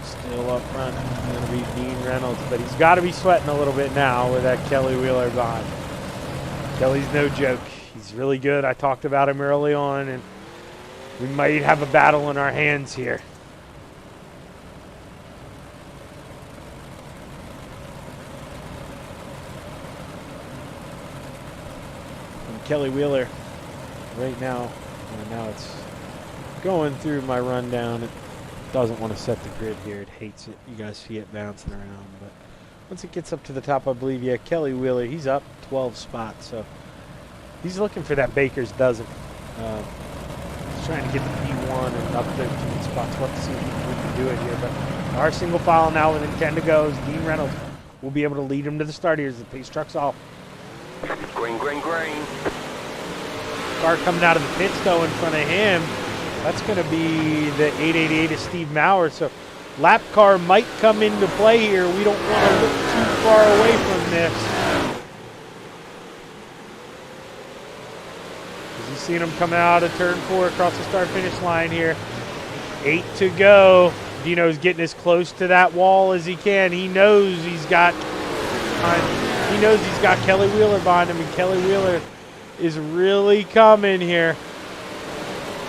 Still up front, going to be Dean Reynolds, but he's got to be sweating a little bit now with that Kelly Wheeler behind. Kelly's no joke. He's really good. I talked about him early on, and we might have a battle in our hands here. And Kelly Wheeler, right now, now it's going through my rundown. It doesn't want to set the grid here. It hates it. You guys see it bouncing around. But once it gets up to the top, I believe, yeah, Kelly Wheeler, he's up 12 spots. So he's looking for that baker's dozen. He's trying to get the P1 and up 13 spots. We'll have to see if we can do it here. But our single file now within 10 to go is Dean Reynolds. We'll be able to lead him to the start here as the pace truck's off. Green. Car coming out of the pits, though, in front of him. That's going to be the 888 of Steve Maurer. So lap car might come into play here. We don't want to look too far away from this. As you seen him come out of turn 4 across the start-finish line here. 8 to go. Dino's getting as close to that wall as he can. He knows he's got Kelly Wheeler behind him, and Kelly Wheeler is really coming here.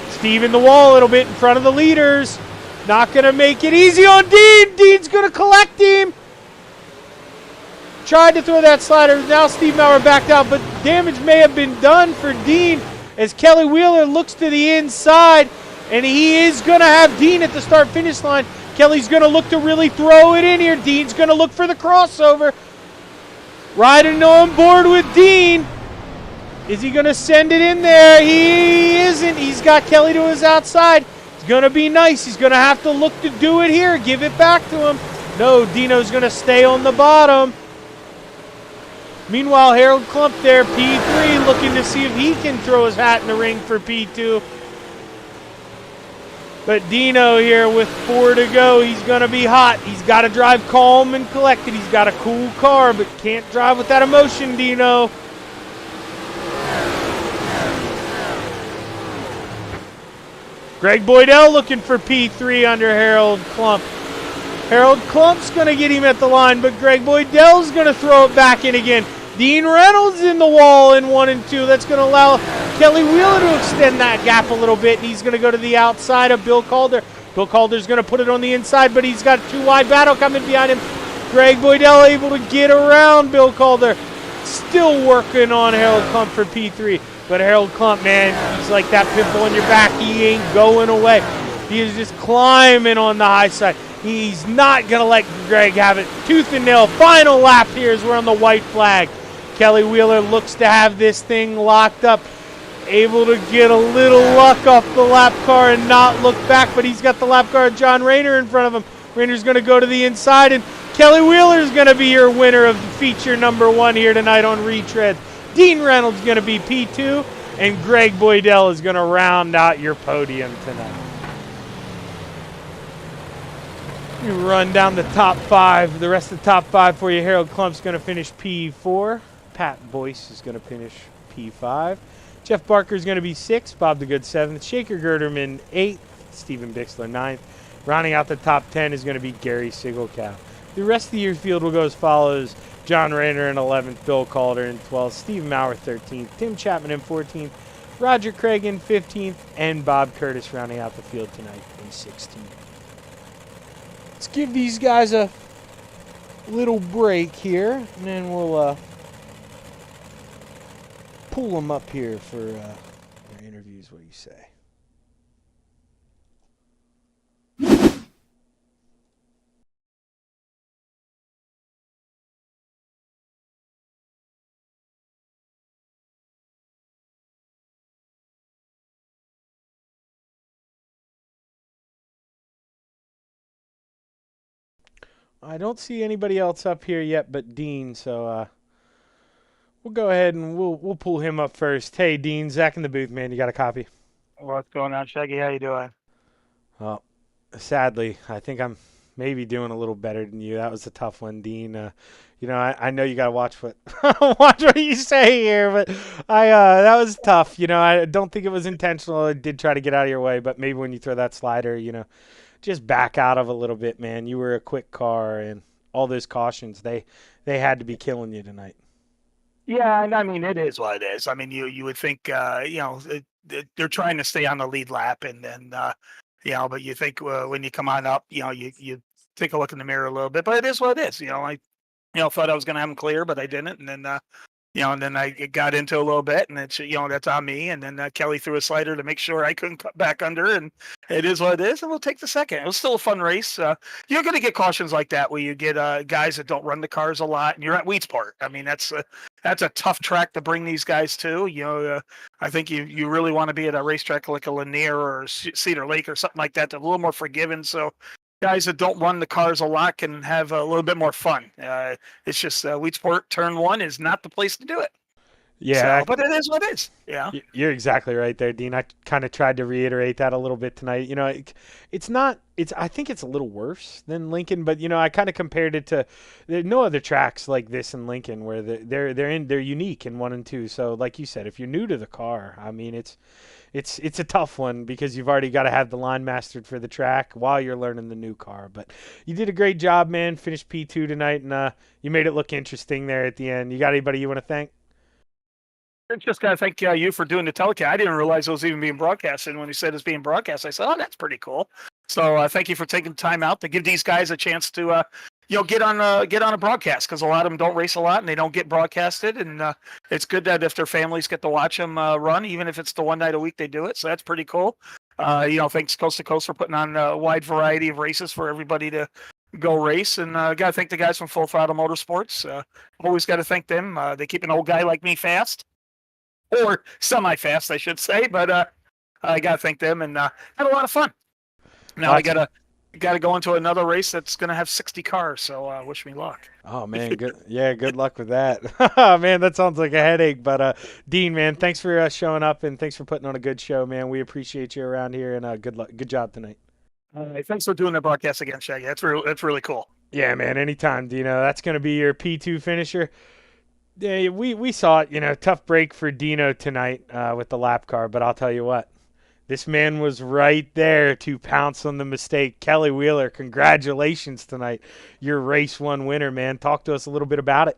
Steve in the wall a little bit in front of the leaders. Not going to make it easy on Dean. Dean's going to collect him. Tried to throw that slider. Now Steve Maurer backed out, but damage may have been done for Dean as Kelly Wheeler looks to the inside, and he is going to have Dean at the start-finish line. Kelly's going to look to really throw it in here. Dean's going to look for the crossover. Riding on board with Dean. Is he going to send it in there? He isn't. He's got Kelly to his outside. It's going to be nice. He's going to have to look to do it here. Give it back to him. No, Dino's going to stay on the bottom. Meanwhile, Harold Klump there, P3, looking to see if he can throw his hat in the ring for P2. But Dino here with 4 to go. He's going to be hot. He's got to drive calm and collected. He's got a cool car, but can't drive with that emotion, Dino. Greg Boydell looking for P3 under Harold Klump. Harold Klump's going to get him at the line, but Greg Boydell's going to throw it back in again. Dean Reynolds in the wall in 1 and 2. That's going to allow Kelly Wheeler to extend that gap a little bit, and he's going to go to the outside of Bill Calder. Bill Calder's going to put it on the inside, but he's got a two-wide battle coming behind him. Greg Boydell able to get around Bill Calder. Still working on Harold Klump for P3. But Harold Klump, man, he's like that pit bull on your back. He ain't going away. He is just climbing on the high side. He's not going to let Greg have it. Tooth and nail. Final lap here as we're on the white flag. Kelly Wheeler looks to have this thing locked up. Able to get a little luck off the lap car and not look back, but he's got the lap car of John Rayner in front of him. Rayner's going to go to the inside, and Kelly Wheeler's going to be your winner of the feature number 1 here tonight on Retreads. Dean Reynolds is going to be P2, and Greg Boydell is going to round out your podium tonight. You run down the top 5, the rest of the top 5 for you. Harold Klump's going to finish P4. Pat Boyce is going to finish P5. Jeff Barker is going to be 6th. Bob the Good 7th. Shaker Gerderman 8th. Stephen Bixler 9th. Rounding out the top 10 is going to be Gary Sigelkow. The rest of the year's field will go as follows. John Rayner in 11th. Bill Calder in 12th. Steve Maurer 13th. Tim Chapman in 14th. Roger Craig in 15th. And Bob Curtis rounding out the field tonight in 16th. Let's give these guys a little break here, and then we'll pull them up here for their interviews. What do you say? I don't see anybody else up here yet but Dean, so we'll go ahead and we'll pull him up first. Hey, Dean, Zach in the booth, man. You got a copy? What's going on, Shaggy? How you doing? Well, sadly, I think I'm maybe doing a little better than you. That was a tough one, Dean. I know you got to watch what watch what you say here, but that was tough. I don't think it was intentional. I did try to get out of your way, but maybe when you throw that slider, just back out of a little bit, man. You were a quick car, and all those cautions, they had to be killing you tonight. Yeah, and I mean, it is what it is. I mean, you would think, they're trying to stay on the lead lap, and then, but you think when you come on up, you take a look in the mirror a little bit, but it is what it is. I thought I was going to have them clear, but I didn't, and then, and then I got into a little bit, and it's, that's on me. And then Kelly threw a slider to make sure I couldn't cut back under, and it is what it is, and we'll take the second. It was still a fun race. You're going to get cautions like that where you get guys that don't run the cars a lot, and you're at Wheatsport. I mean, that's a tough track to bring these guys to. I think you really want to be at a racetrack like a Lanier or Cedar Lake or something like that. That's a little more forgiving. So guys that don't run the cars a lot can have a little bit more fun. It's just Wheatsport Turn 1 is not the place to do it. Yeah, so, but it is what it is. Yeah, you're exactly right there, Dean. I kind of tried to reiterate that a little bit tonight. It's not. I think it's a little worse than Lincoln, but I kind of compared it to there are no other tracks like this in Lincoln where they're unique in 1 and 2. So, like you said, if you're new to the car, I mean, it's a tough one because you've already got to have the line mastered for the track while you're learning the new car. But you did a great job, man. Finished P2 tonight, and you made it look interesting there at the end. You got anybody you want to thank? I just got to thank you for doing the telecast. I didn't realize it was even being broadcast, and when you said it's being broadcast, I said, "Oh, that's pretty cool." So thank you for taking the time out to give these guys a chance to get on a broadcast, because a lot of them don't race a lot and they don't get broadcasted, and it's good that if their families get to watch them run, even if it's the one night a week they do it. So that's pretty cool. Thanks Coast to Coast for putting on a wide variety of races for everybody to go race, and got to thank the guys from Full Throttle Motorsports. Always got to thank them. They keep an old guy like me fast, or semi-fast, I should say. But I got to thank them, and had a lot of fun. Now I gotta go into another race that's gonna have 60 cars. So wish me luck. Oh man, good. Yeah, good luck with that. Man, that sounds like a headache. But Dean, man, thanks for showing up, and thanks for putting on a good show, man. We appreciate you around here, and good luck. Good job tonight. Thanks for doing the broadcast again, Shaggy. That's really cool. Yeah, man. Anytime, Dino. That's gonna be your P2 finisher. Yeah, we saw it. Tough break for Dino tonight with the lap car, but I'll tell you what. This man was right there to pounce on the mistake. Kelly Wheeler, congratulations tonight. You're race 1 winner, man. Talk to us a little bit about it.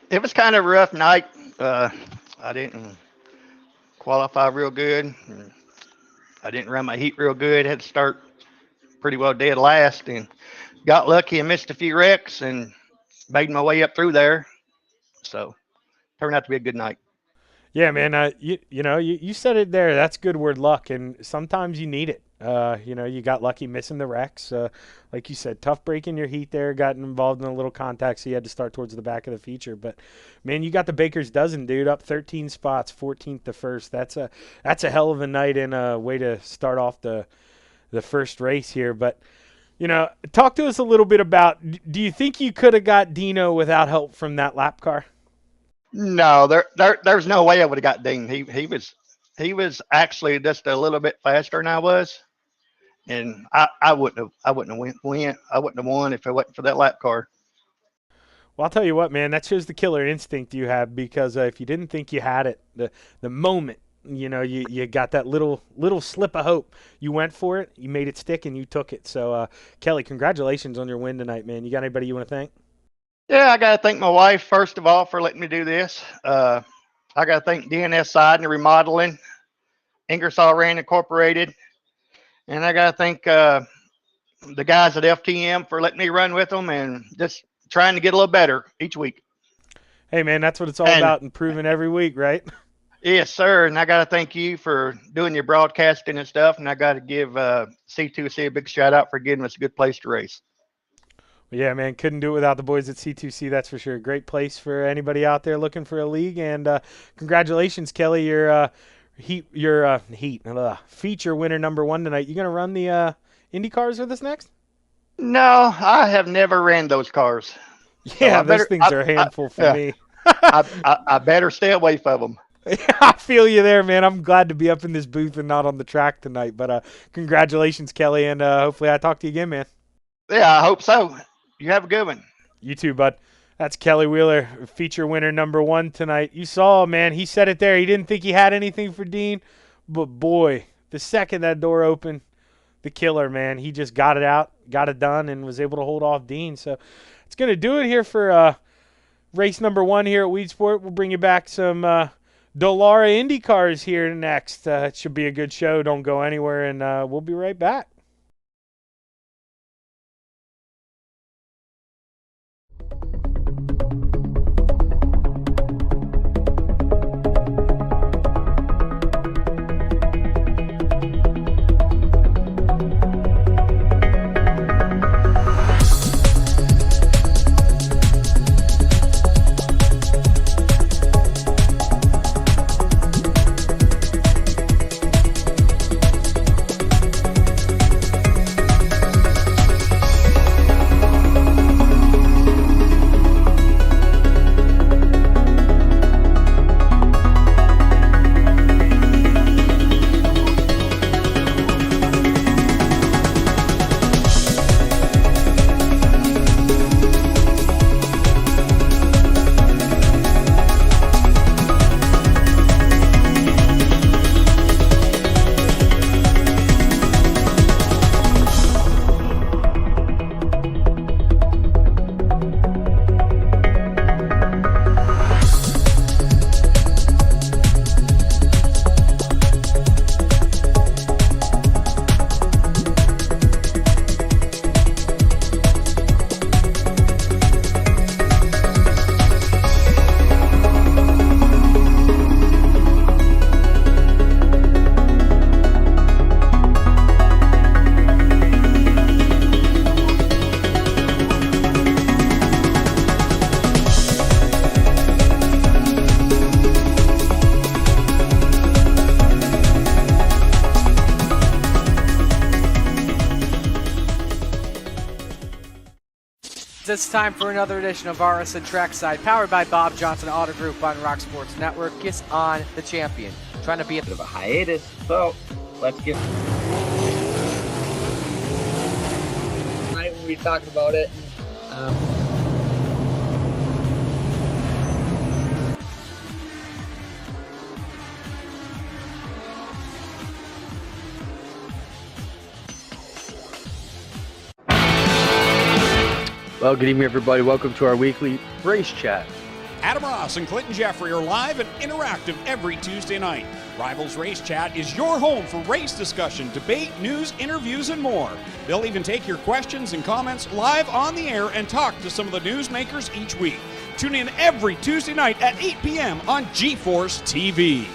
It was kind of a rough night. I didn't qualify real good. And I didn't run my heat real good. Had to start pretty well dead last, and got lucky and missed a few wrecks and made my way up through there. So turned out to be a good night. Yeah, man. You said it there. That's good word luck, and sometimes you need it. You got lucky missing the wrecks. Like you said, tough breaking your heat there. Got involved in a little contact, so you had to start towards the back of the feature. But man, you got the baker's dozen, dude. Up 13 spots, 14th to first. That's a hell of a night and a way to start off the first race here. But talk to us a little bit about. Do you think you could have got Dino without help from that lap car? No, there's no way I would have got Dean. He was actually just a little bit faster than I was, and I wouldn't have won if it wasn't for that lap car. Well, I'll tell you what, man, that shows the killer instinct you have, because if you didn't think you had it, the moment you got that little slip of hope, you went for it, you made it stick, and you took it. So Kelly, congratulations on your win tonight, man. You got anybody you want to thank? Yeah, I got to thank my wife, first of all, for letting me do this. I got to thank DNS Siding and Remodeling, Ingersoll Rand Incorporated, and I got to thank the guys at FTM for letting me run with them and just trying to get a little better each week. Hey, man, that's what it's all about, improving every week, right? Yes, sir. And I got to thank you for doing your broadcasting and stuff, and I got to give C2C a big shout-out for giving us a good place to race. Yeah, man, couldn't do it without the boys at C2C, that's for sure. Great place for anybody out there looking for a league. And congratulations, Kelly. Your feature winner number 1 tonight. You going to run the Indy Cars with us next? No, I have never ran those cars. Yeah, so those things are a handful for me. I better stay away from them. I feel you there, man. I'm glad to be up in this booth and not on the track tonight. But congratulations, Kelly, and hopefully I talk to you again, man. Yeah, I hope so. You have a good one. You too, bud. That's Kelly Wheeler, feature winner number 1 tonight. You saw, man, he said it there. He didn't think he had anything for Dean, but boy, the second that door opened, the killer, man, he just got it out, got it done, and was able to hold off Dean. So it's going to do it here for race number 1 here at Weed Sport. We'll bring you back some Dallara Indy Cars here next. It should be a good show. Don't go anywhere, and we'll be right back. It's time for another edition of RSN Trackside, powered by Bob Johnson Auto Group on Rock Sports Network. Gets on the champion, trying to be a bit of a hiatus, so let's get. Right when we were talking about it. Well, good evening, everybody. Welcome to our weekly race chat. Adam Ross and Clinton Jeffrey are live and interactive every Tuesday night. Rivals Race Chat is your home for race discussion, debate, news, interviews, and more. They'll even take your questions and comments live on the air and talk to some of the newsmakers each week. Tune in every Tuesday night at 8 p.m. on G-Force TV.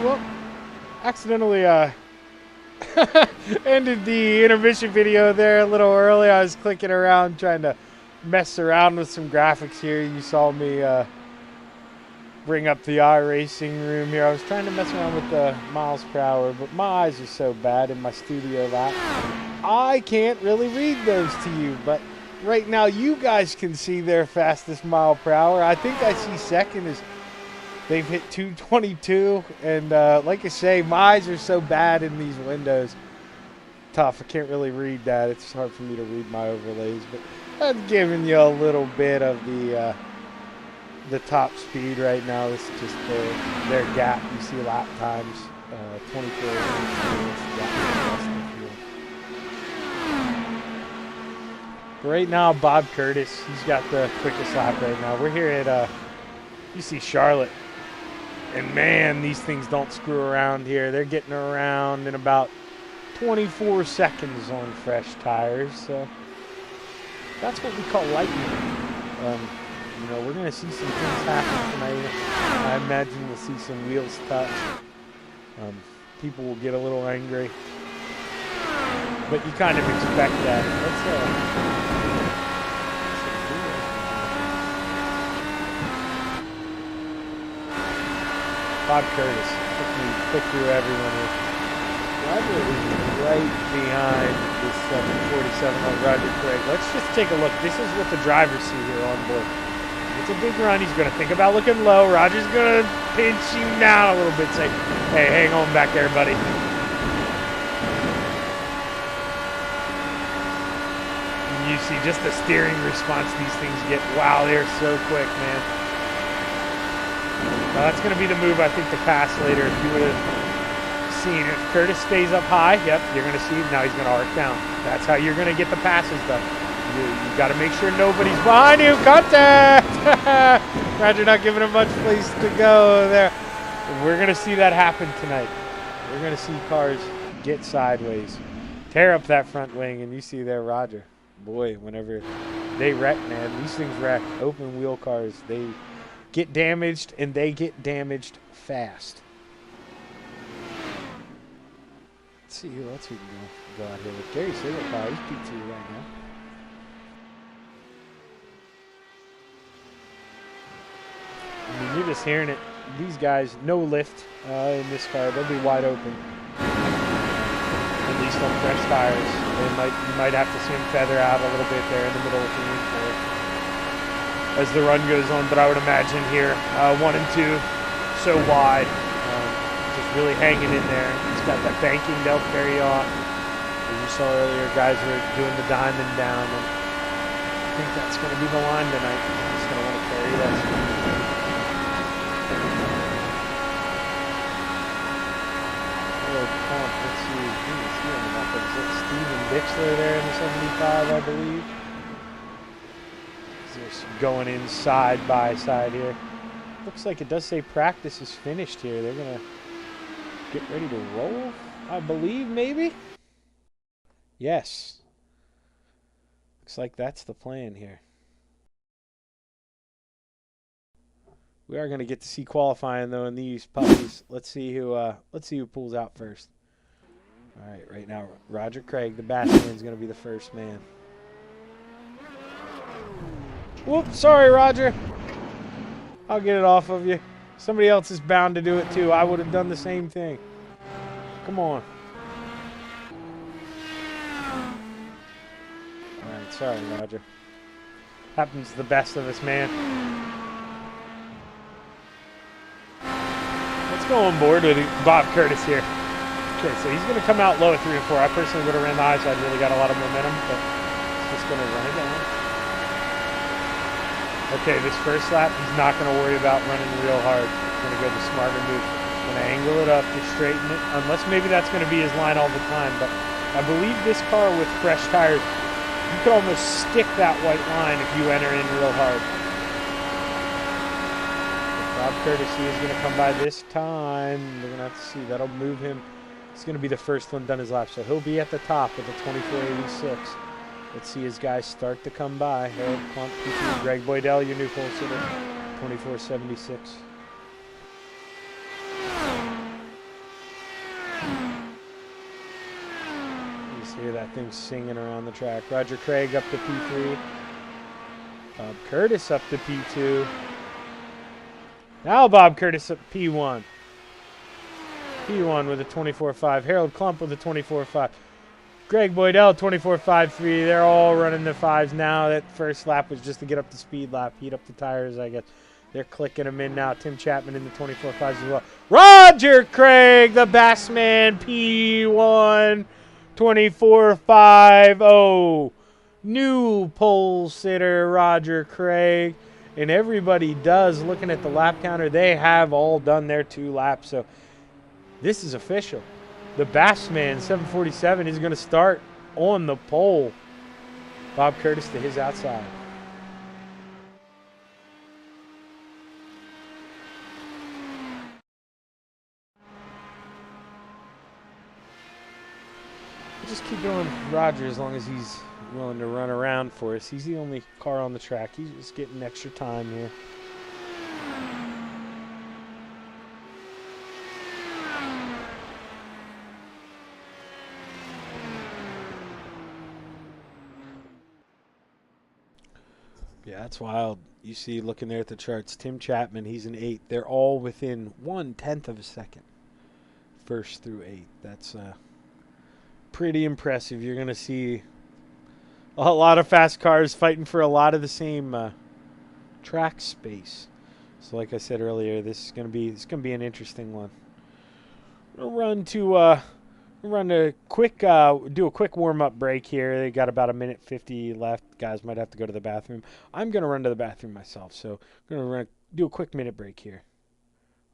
Well, accidentally ended the intermission video there a little early. I was clicking around trying to mess around with some graphics here. You saw me bring up the iRacing room here. I was trying to mess around with the miles per hour, but my eyes are so bad in my studio lap, I can't really read those to you. But right now you guys can see their fastest mile per hour. I think I see second is they've hit 222, and like I say, my eyes are so bad in these windows. Tough. I can't really read that. It's hard for me to read my overlays, but I'm giving you a little bit of the top speed right now. This is just their gap. You see lap times, 24 minutes. Right now, Bob Curtis, he's got the quickest lap right now. We're here at, you see Charlotte. And man, these things don't screw around here. They're getting around in about 24 seconds on fresh tires. So that's what we call lightning. You know, we're going to see some things happen tonight. I imagine we'll see some wheels touch. People will get a little angry. But you kind of expect that. Bob Curtis took me quick through everyone here. Roger is right behind this 747 on Roger Craig. Let's just take a look. This is what the drivers see here on board. It's a big run. He's going to think about looking low. Roger's going to pinch him down a little bit. Say, hey, hang on back there, buddy. And you see just the steering response these things get. Wow, they're so quick, man. Now that's going to be the move, I think, to pass later. If you would have seen it. Curtis stays up high. Yep, you're going to see him. Now he's going to arc down. That's how you're going to get the passes done. You got to make sure nobody's behind you. Contact! Roger not giving him much place to go there. We're going to see that happen tonight. We're going to see cars get sideways, tear up that front wing, and you see there Roger. Boy, whenever they wreck, man, these things wreck. Open wheel cars, they get damaged, and they get damaged fast. Let's see who else we can go out here with. Gary Sigel car, he's P2 right now. I mean, you're just hearing it. These guys, no lift in this car. They'll be wide open. At least on fresh tires. You might have to see them feather out a little bit there in the middle of the infield as the run goes on. But I would imagine here, 1 and 2, so wide, just really hanging in there. It's got that banking they'll carry off. As you saw earlier, guys were doing the diamond down. And I think that's going to be the line tonight. He's going to want to carry that speed. Let's see who is here in the back. Is it Steven Dixler there in the 75, I believe? Just going in side by side here. Looks like it does say practice is finished here. They're going to get ready to roll, I believe, maybe? Yes. Looks like that's the plan here. We are going to get to see qualifying though in these puppies. Let's see who pulls out first. All right, right now Roger Craig, the Bassman, is going to be the first man. Whoops, sorry Roger. I'll get it off of you. Somebody else is bound to do it too. I would have done the same thing. Come on. All right, sorry Roger. Happens to the best of us, man. Let's go on board with Bob Curtis here. Okay, so he's going to come out low at 3 and 4. I personally would have ran the high side, really got a lot of momentum, but he's just going to run it down. Okay, this first lap, he's not going to worry about running real hard. He's going to go the smarter move. Going to angle it up to straighten it, unless maybe that's going to be his line all the time. But I believe this car with fresh tires, you could almost stick that white line if you enter in real hard. Bob Curtis is going to come by this time. We're going to have to see. That'll move him. He's going to be the first one done his lap, so he'll be at the top with a 24.86. Let's see his guys start to come by. Harold Plump, Greg Boydell, your new pole sitter, 24.76. You just hear that thing singing around the track. Roger Craig up to P3. Bob Curtis up to P2. Now Bob Curtis up P1. P1 with a 24.5. Harold Klump with a 24.5. Greg Boydell, 24.53. They're all running the 5s now. That first lap was just to get up to speed lap, heat up the tires, I guess. They're clicking them in now. Tim Chapman in the 24.5s as well. Roger Craig, the Bassman, P1, 24.50. New pole sitter, Roger Craig. And everybody does, looking at the lap counter, they have all done their 2 laps. So this is official. The Bassman, 747, is going to start on the pole. Bob Curtis to his outside. We'll just keep going with Roger as long as he's willing to run around for us. He's the only car on the track. He's just getting extra time here. Yeah, that's wild. You see, looking there at the charts, Tim Chapman, he's an 8. They're all within 1/10 of a second. First through 8. That's pretty impressive. You're going to see a lot of fast cars fighting for a lot of the same track space. So like I said earlier, this is going to be an interesting one. We'll run to do a quick warm-up break here. They got about 1:50 left. Guys might have to go to the bathroom. I'm going to run to the bathroom myself, so I'm going to do a quick minute break here.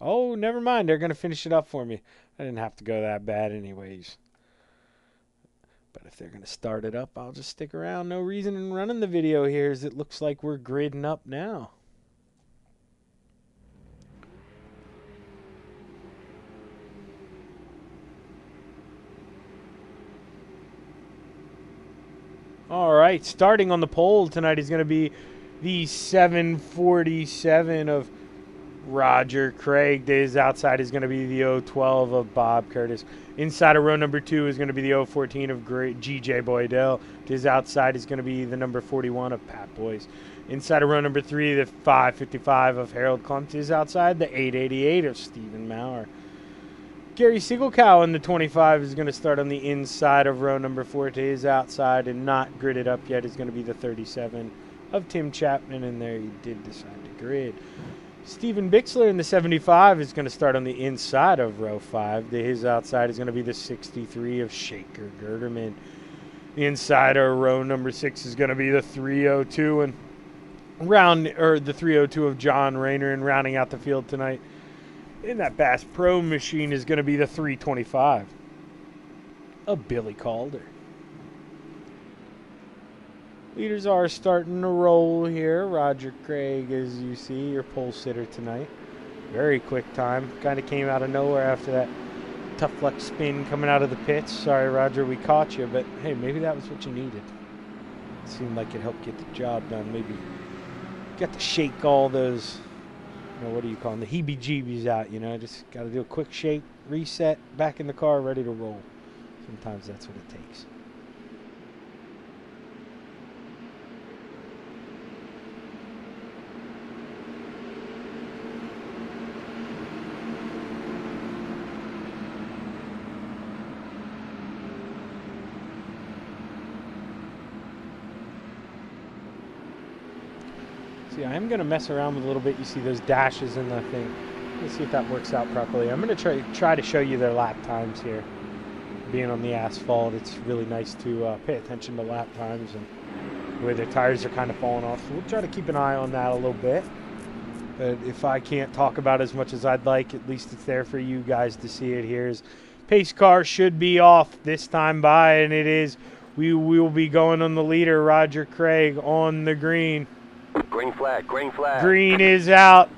Oh, never mind. They're going to finish it up for me. I didn't have to go that bad anyways. But if they're going to start it up, I'll just stick around. No reason in running the video here, as it looks like we're gridding up now. All right, starting on the pole tonight is going to be the 747 of Roger Craig. To his outside is going to be the 012 of Bob Curtis. Inside of row number 2 is going to be the 014 of GJ Boydell. To his outside is going to be the number 41 of Pat Boyce. Inside of row number 3, the 555 of Harold Clump. To his outside, the 888 of Stephen Maurer. Gary Siegelkow in the 25 is going to start on the inside of row number 4. To his outside, and not gridded up yet, is going to be the 37 of Tim Chapman, and there he did decide to grid. Steven Bixler in the 75 is going to start on the inside of row 5. To his outside is going to be the 63 of Shaker Gerderman. The inside of row number 6 is going to be the 302 and the 302 of John Rayner, and rounding out the field tonight in that Bass Pro machine is going to be the 325 of Billy Calder. Leaders are starting to roll here. Roger Craig, as you see, your pole sitter tonight. Very quick time. Kind of came out of nowhere after that tough luck spin coming out of the pits. Sorry, Roger, we caught you, but hey, maybe that was what you needed. It seemed like it helped get the job done. Maybe got to shake all those, what do you call them, the heebie-jeebies out, just got to do a quick shake, reset, back in the car, ready to roll. Sometimes that's what it takes. I am going to mess around with a little bit. You see those dashes in the thing. Let's see if that works out properly. I'm going to try to show you their lap times here. Being on the asphalt, it's really nice to pay attention to lap times and the way their tires are kind of falling off. So we'll try to keep an eye on that a little bit. But if I can't talk about as much as I'd like, at least it's there for you guys to see it. Here's pace car should be off this time by, and it is. We will be going on the leader, Roger Craig, on the green. Green flag, green flag. Green is out.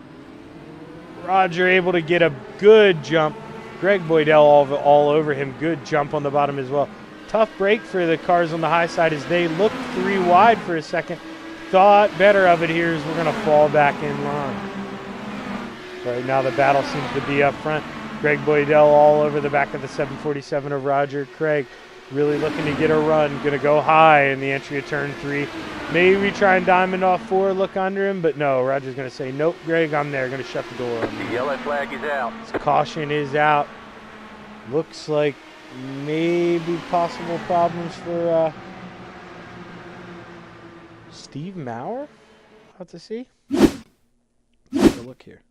Roger able to get a good jump. Greg Boydell all over him. Good jump on the bottom as well. Tough break for the cars on the high side as they looked 3 wide for a second. Thought better of it here as we're going to fall back in line. Right now the battle seems to be up front. Greg Boydell all over the back of the 747 of Roger Craig. Really looking to get a run. Going to go high in the entry of turn 3. Maybe try and diamond off 4, look under him, but no. Roger's going to say, nope, Greg, I'm there. Going to shut the door on The me. yellow flag is out. Caution is out. Looks like maybe possible problems for Steve Maurer. Out to see. Let's take a look here.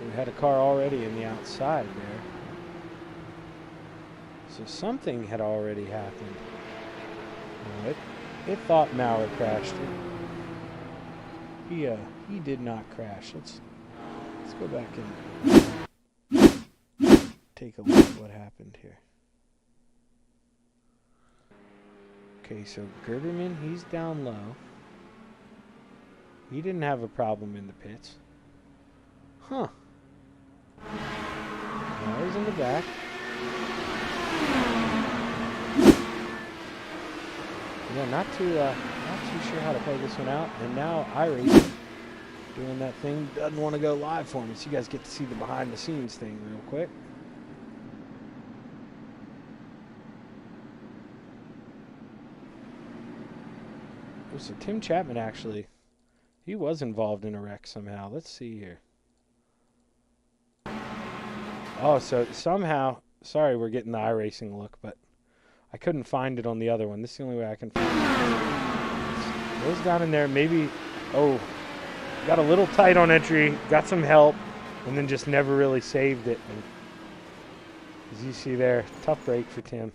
We had a car already in the outside there. So something had already happened. No, it thought Maurer crashed it. He did not crash. Let's go back and take a look at what happened here. Okay, so Gerberman, he's down low. He didn't have a problem in the pits. Huh. Maurer's in the back. Yeah, not too sure how to play this one out. And now iRacing doing that thing, doesn't want to go live for me, so you guys get to see the behind the scenes thing real quick. Oh, so Tim Chapman actually, he was involved in a wreck somehow. Let's see here. Oh, so somehow, sorry we're getting the iRacing look, but I couldn't find it on the other one. This is the only way I can find it. Those got in there, maybe, got a little tight on entry, got some help, and then just never really saved it. And as you see there, tough break for Tim.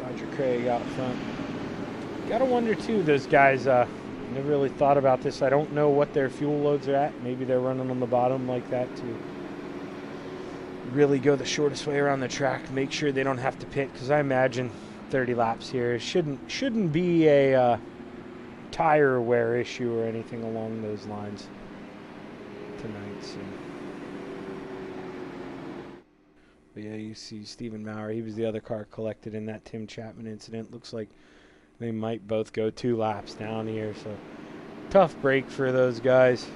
Roger Craig out front. Gotta wonder too, those guys, never really thought about this. I don't know what their fuel loads are at. Maybe they're running on the bottom like that to really go the shortest way around the track, make sure they don't have to pit, because I imagine 30 laps here shouldn't be a tire wear issue or anything along those lines tonight. So But yeah, you see Stephen Maurer. He was the other car collected in that Tim Chapman incident. Looks like they might both go 2 laps down here. So tough break for those guys.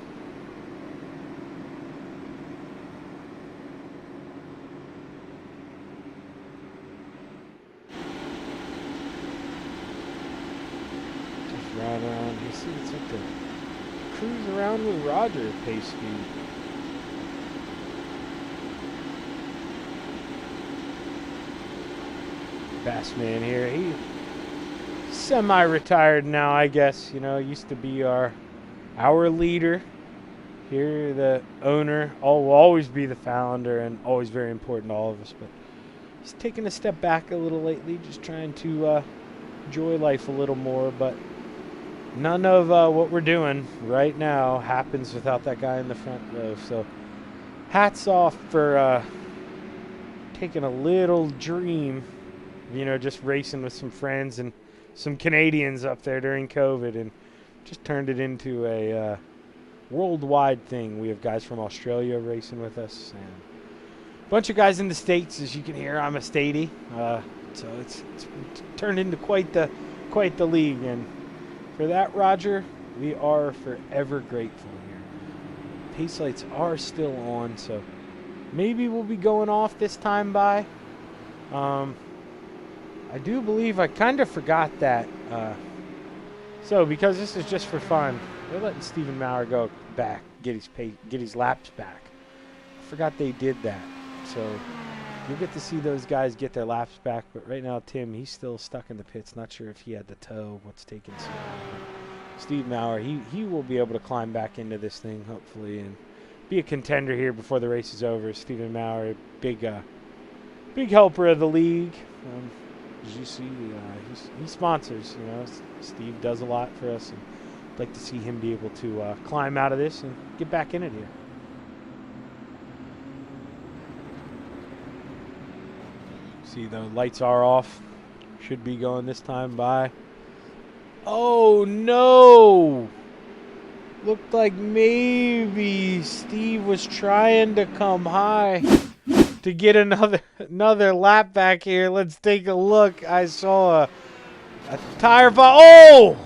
Just ride around. You see, it's like the cruise around with Roger at pace speed. Bassman here. He semi-retired now, I guess. You know, used to be our leader here, the owner. Will always be the founder and always very important to all of us. But he's taken a step back a little lately, just trying to enjoy life a little more. But none of what we're doing right now happens without that guy in the front row. So hats off for taking a little dream, you know, just racing with some friends and some Canadians up there during COVID, and just turned it into a worldwide thing. We have guys from Australia racing with us, and a bunch of guys in the States. As you can hear, I'm a statey, so it's turned into quite the league. And for that, Roger, we are forever grateful here. Pace lights are still on, so maybe we'll be going off this time by. I do believe I kind of forgot that. So because this is just for fun, they're letting Stephen Maurer go back, get his laps back. I forgot they did that. So you'll get to see those guys get their laps back. But right now, Tim, he's still stuck in the pits. Not sure if he had the tow, what's taking so long. Steve Maurer, he will be able to climb back into this thing, hopefully, and be a contender here before the race is over. Stephen Maurer, big helper of the league. As you see, he sponsors. You know, Steve does a lot for us, and I'd like to see him be able to climb out of this and get back in it here. See, the lights are off. Should be going this time by. Oh no! Looked like maybe Steve was trying to come high to get another lap back here. Let's take a look. I saw a tire fall. Oh!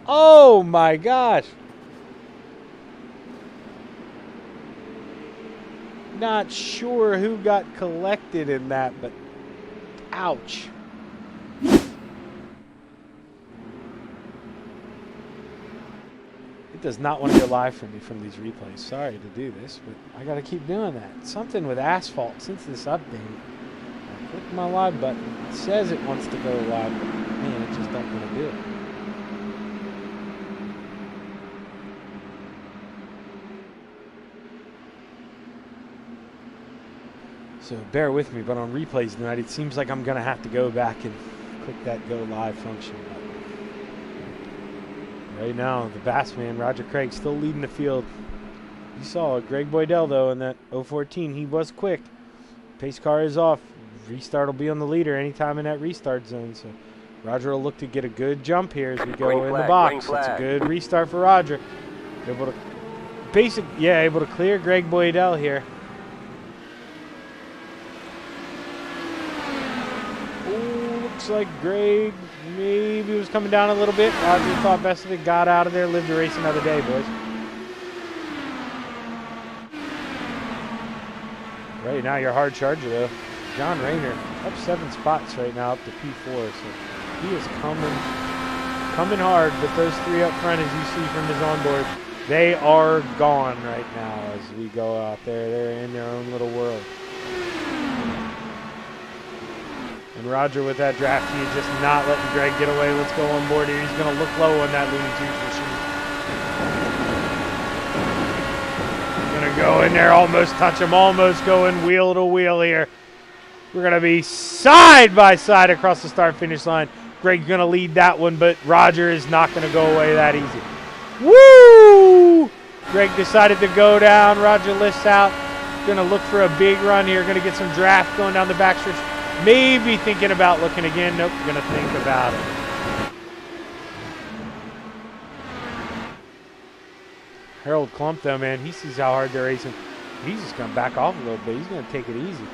Oh my gosh. Not sure who got collected in that, but ouch. It does not want to go live for me from these replays. Sorry to do this, but I got to keep doing that. Something with asphalt since this update. I clicked my live button. It says it wants to go live, but man, it just don't want to do it. So bear with me, but on replays tonight, it seems like I'm going to have to go back and click that go live function. Right now, the Bassman, Roger Craig, still leading the field. You saw Greg Boydell, though, in that 014. He was quick. Pace car is off. Restart will be on the leader anytime in that restart zone. So Roger will look to get a good jump here as we go in the box. It's a good restart for Roger. Able to clear Greg Boydell here. Looks like Greg maybe was coming down a little bit. Roger thought best of it, got out of there, lived to race another day, boys. Right now, your hard charger, though. John Rayner up 7 spots right now, up to P4. So he is coming hard. But those 3 up front, as you see from his onboard, they are gone right now as we go out there. They're in their own little world. And Roger with that draft key just not letting Greg get away. Let's go on board here. He's going to look low on that Looney Tunes machine. Going to go in there, almost touch him, almost going wheel to wheel here. We're going to be side by side across the start-finish line. Greg's going to lead that one, but Roger is not going to go away that easy. Woo! Greg decided to go down. Roger lifts out. Going to look for a big run here. Going to get some draft going down the backstretch. Maybe thinking about looking again. Nope, going to think about it. Harold Klump, though, man, he sees how hard they're racing. He's just going to back off a little bit. He's going to take it easy.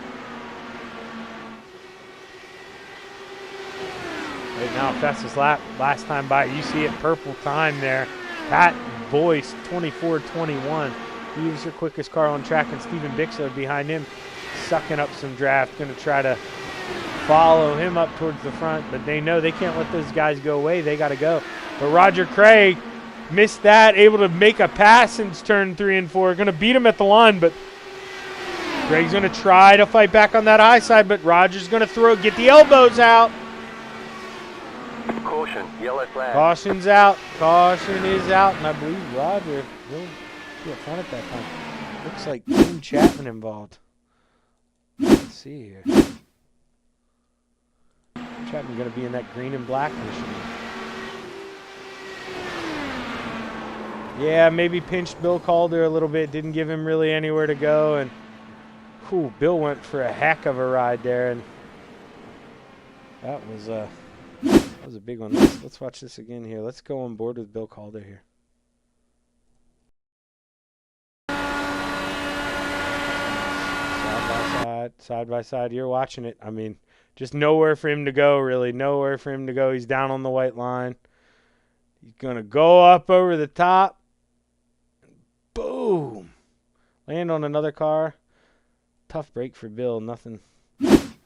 Right now, fastest lap last time by. You see it, purple time there. Pat Boyce, 24:21. He was your quickest car on track, and Steven Bixler behind him, sucking up some draft. Going to try to follow him up towards the front, but they know they can't let those guys go away. They got to go. But Roger Craig missed that, able to make a pass since turn 3 and 4. Going to beat him at the line, but Craig's going to try to fight back on that high side, but Roger's going to get the elbows out. Caution, yellow flag. Caution's out. Caution is out, and I believe Roger will be at front at that time. Looks like Tim Chapman involved. Let's see here. Chapman going to be in that green and black machine. Yeah, maybe pinched Bill Calder a little bit. Didn't give him really anywhere to go. And Bill went for a heck of a ride there. And that was a big one. Let's watch this again here. Let's go on board with Bill Calder here. Side by side. You're watching it. I mean, just nowhere for him to go, really. Nowhere for him to go. He's down on the white line. He's going to go up over the top. Boom. Land on another car. Tough break for Bill. Nothing.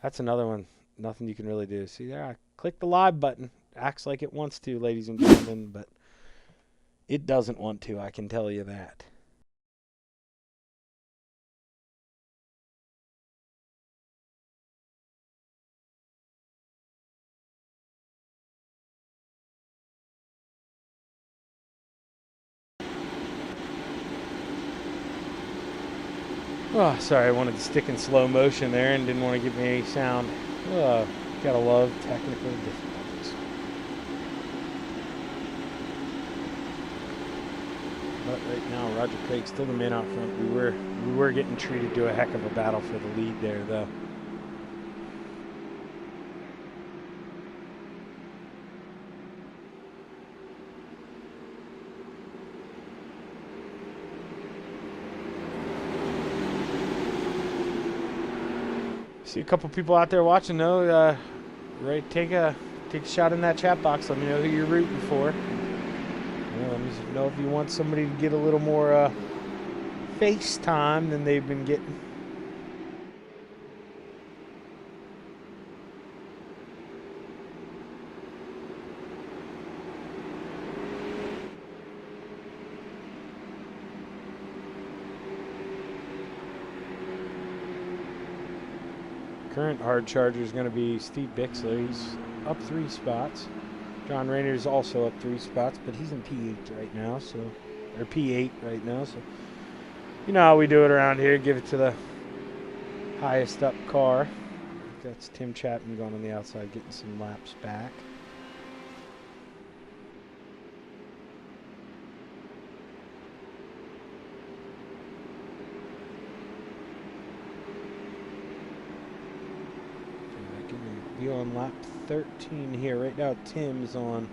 That's another one. Nothing you can really do. See there? I click the live button. Acts like it wants to, ladies and gentlemen, but it doesn't want to. I can tell you that. Oh, sorry, I wanted to stick in slow motion there and didn't want to give me any sound. Gotta love technical difficulties. But right now, Roger Craig's still the man out front. We were getting treated to a heck of a battle for the lead there, though. See a couple people out there watching though. Right, take a shot in that chat box. Let me know who you're rooting for. Let me know if you want somebody to get a little more face time than they've been getting. Current hard charger is going to be Steve Bixler. He's up 3 spots. John Rayner's also up 3 spots, but he's in P8 right now, or P8 right now. So you know how we do it around here. Give it to the highest up car. That's Tim Chapman going on the outside, getting some laps back. On lap 13 here. Right now Tim's on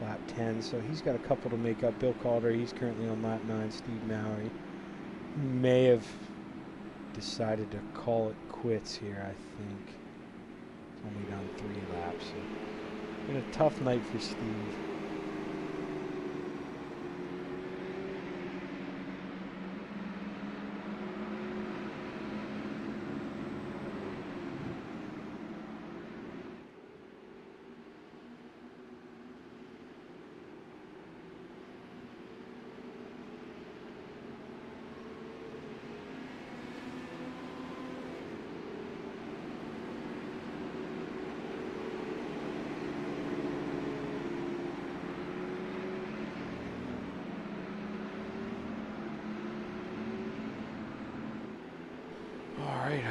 lap 10, so he's got a couple to make up. Bill Calder, he's currently on lap 9. Steve Mowry may have decided to call it quits here, I think. He's only done 3 laps. So been a tough night for Steve.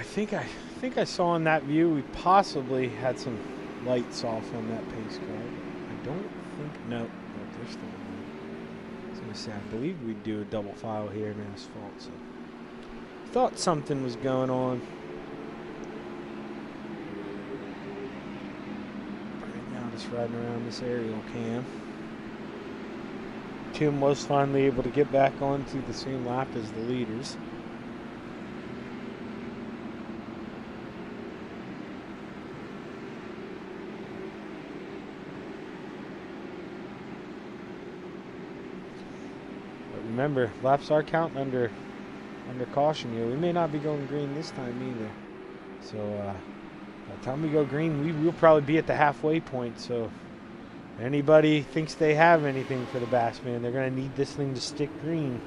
I think I saw in that view we possibly had some lights off on that pace car. I don't think, no, they're still on. I was going to say, I believe we'd do a double file here in asphalt, so thought something was going on. Right now, just riding around this aerial cam. Tim was finally able to get back onto the same lap as the leaders. remember, laps are counting under caution here. We may not be going green this time either. So by the time we go green, we will probably be at the halfway point. So if anybody thinks they have anything for the Bassman, they're going to need this thing to stick green.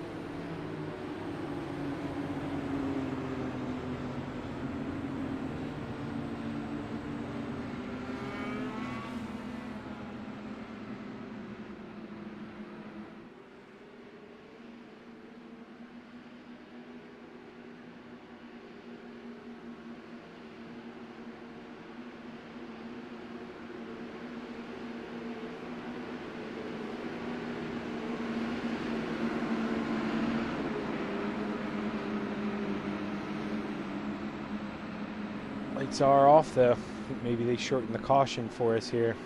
Lights are off though. I think maybe they shortened the caution for us here.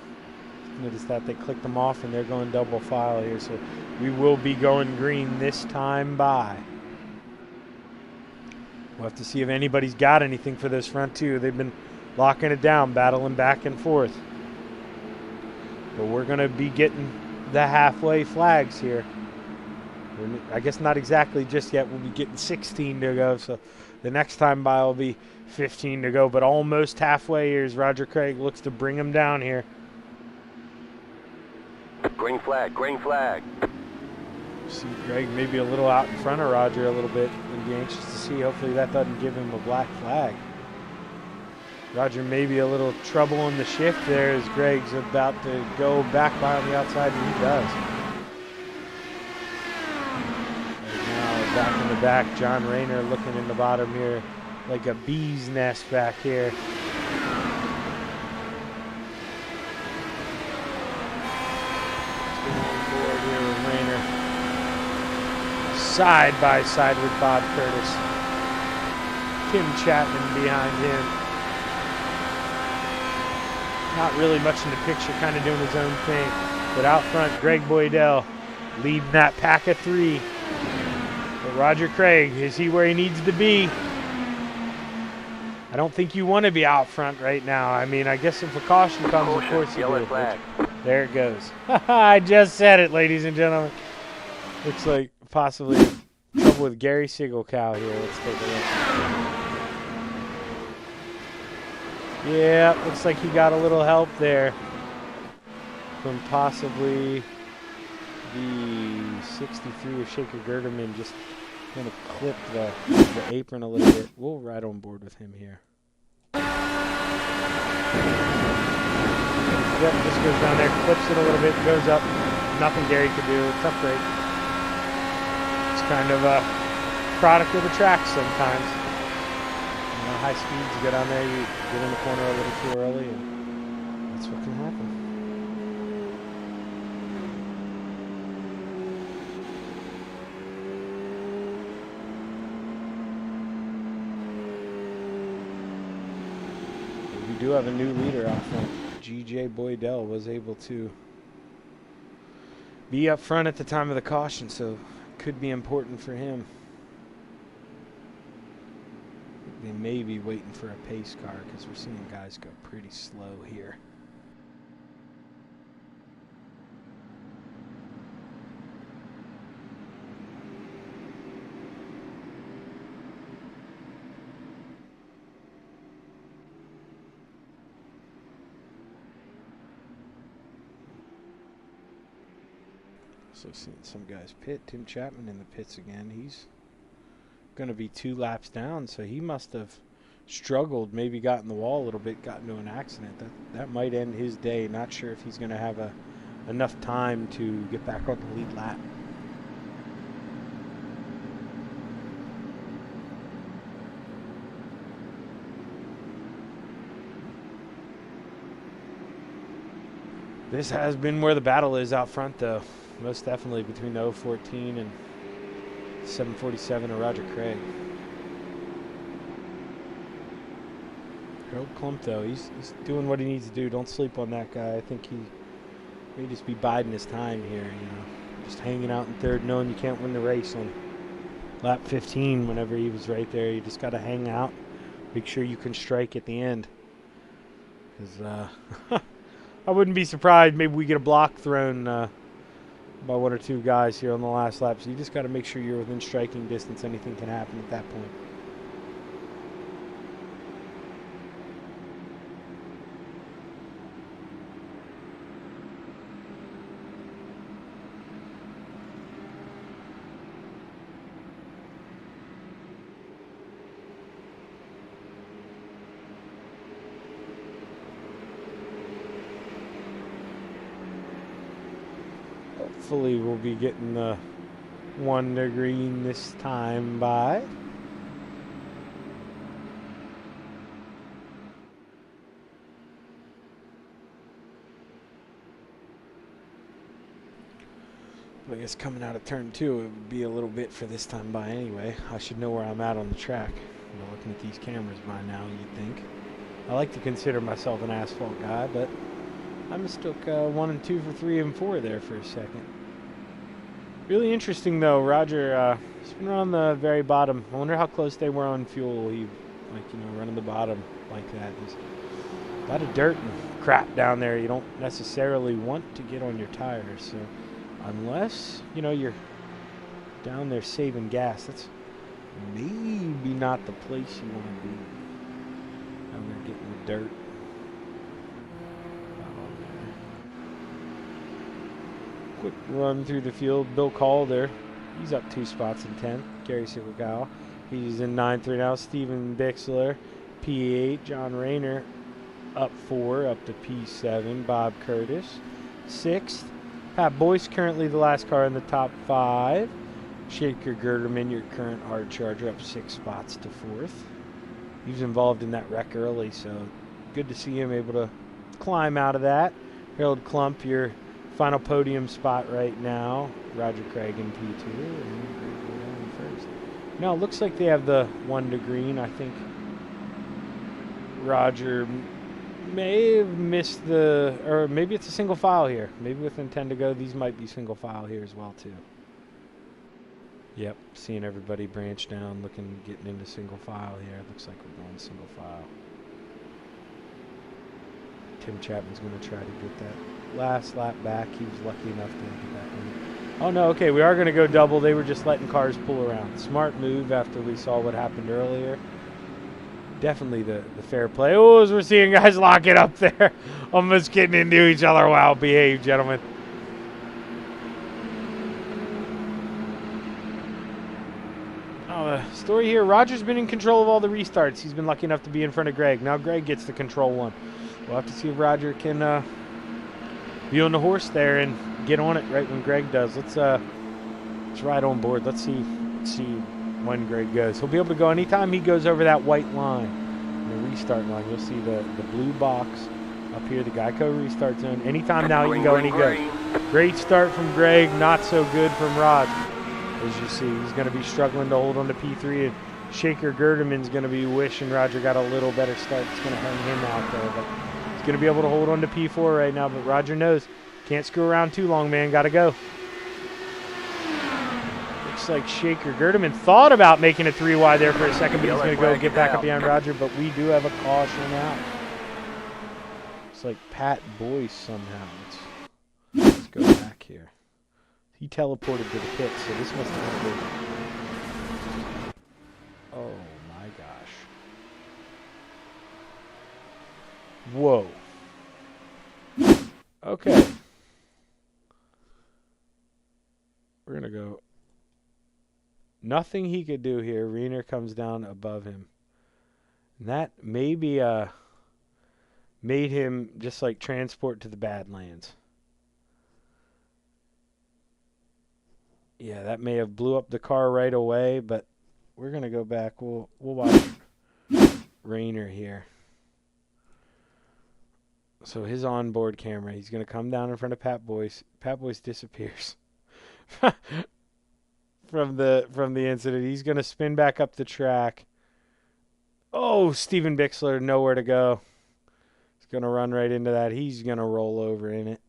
Notice that they clicked them off and they're going double file here, so we will be going green this time by. We'll have to see if anybody's got anything for this front two. They've been locking it down, battling back and forth. But we're going to be getting the halfway flags here. I guess not exactly just yet. We'll be getting 16 to go, so the next time by will be 15 to go, but almost halfway here as Roger Craig looks to bring him down here. Green flag, green flag. See Greg maybe a little out in front of Roger a little bit, and be anxious to see. Hopefully that doesn't give him a black flag. Roger maybe a little trouble in the shift there as Greg's about to go back by on the outside, and he does. Right now back in the back, John Rayner looking in the bottom here like a bee's nest back here. Side by side with Bob Curtis. Tim Chapman behind him. Not really much in the picture, kind of doing his own thing. But out front, Greg Boydell leading that pack of three. But Roger Craig, is he where he needs to be? I don't think you want to be out front right now. I mean, I guess if a caution comes, of course you do. Flag. There it goes. I just said it, ladies and gentlemen. Looks like possibly trouble with Gary Sigelcow here. Let's take a look. Yeah, looks like he got a little help there from possibly the 63 of Shaker Gerderman. Just kind of clipped the apron a little bit. We'll ride on board with him here. Yep, just goes down there, clips it a little bit, goes up. Nothing Gary could do. Tough break. It's kind of a product of the track sometimes. You know, high speeds, you get on there, you get in the corner a little too early, and that's what can happen. We do have a new leader out front. G.J. Boydell was able to be up front at the time of the caution, so could be important for him. They may be waiting for a pace car because we're seeing guys go pretty slow here. So seeing some guys pit. Tim Chapman in the pits again. He's going to be 2 laps down, so he must have struggled, maybe got in the wall a little bit, got into an accident. That might end his day. Not sure if he's going to have enough time to get back on the lead lap. This has been where the battle is out front, though. Most definitely between the 014 and 747 of Roger Craig. Harold Klump, though, he's doing what he needs to do. Don't sleep on that guy. I think he may just be biding his time here, you know. Just hanging out in third, knowing you can't win the race on lap 15 whenever he was right there. You just got to hang out. Make sure you can strike at the end. Because I wouldn't be surprised maybe we get a block thrown by 1 or 2 guys here on the last lap, so you just got to make sure you're within striking distance. Anything can happen at that point. Hopefully we'll be getting the 1 to green this time by. But I guess coming out of turn 2, it would be a little bit for this time by anyway. I should know where I'm at on the track. You know, looking at these cameras by now, you'd think. I like to consider myself an asphalt guy, but I mistook 1 and 2 for 3 and 4 there for a second. Really interesting though, Roger, he's been on the very bottom. I wonder how close they were on fuel. He, running the bottom like that. There's a lot of dirt and crap down there. You don't necessarily want to get on your tires. So unless, you're down there saving gas, that's maybe not the place you want to be. Down there getting the dirt. Quick run through the field. Bill Calder, he's up 2 spots in 10th. Gary Sigelgau, he's in 9th right now. Steven Bixler, P8. John Rayner up 4, up to P7. Bob Curtis, 6th. Pat Boyce currently the last car in the top 5. Shaker Gerderman, your current hard charger, up 6 spots to 4th. He was involved in that wreck early, so good to see him able to climb out of that. Harold Klump, your final podium spot right now. Roger Craig in P2 and Greg Wood in first. Now it looks like they have the 1 to green. I think Roger may have missed or maybe it's a single file here. Maybe within 10 to go, these might be single file here as well too. Yep, seeing everybody branch down, getting into single file here. Looks like we're going single file. Tim Chapman's going to try to get that last lap back. He was lucky enough to get back in. Oh no, okay, we are going to go double. They were just letting cars pull around. Smart move after we saw what happened earlier. Definitely the fair play. Oh, as we're seeing guys lock it up there. Almost getting into each other. Wow, behave, gentlemen. Story here, Roger's been in control of all the restarts. He's been lucky enough to be in front of Greg. Now Greg gets to control one. We'll have to see if Roger can be on the horse there and get on it right when Greg does. Let's ride on board. Let's see when Greg goes. He'll be able to go anytime he goes over that white line, the restart line. You'll see the blue box up here, the Geico restart zone. Anytime now he can go and he goes. Great start from Greg, not so good from Roger. As you see, he's going to be struggling to hold on to P3, and Shaker Gerderman's going to be wishing Roger got a little better start. It's going to hang him out there, but he's going to be able to hold on to P4 right now, but Roger knows. Can't screw around too long, man. Got to go. Looks like Shaker Gerderman thought about making a 3 wide there for a second, but he's going to go get back up behind Roger, but we do have a caution out. Looks like Pat Boyce somehow. Let's go back here. He teleported to the pit, so this must have been. Oh my gosh. Whoa. Okay. We're going to go. Nothing he could do here. Reiner comes down above him. And that maybe made him just like transport to the Badlands. Yeah, that may have blew up the car right away, but we're going to go back. We'll watch Reiner here. So his onboard camera, he's going to come down in front of Pat Boyce. Pat Boyce disappears from the incident. He's going to spin back up the track. Oh, Steven Bixler, nowhere to go. He's going to run right into that. He's going to roll over in it.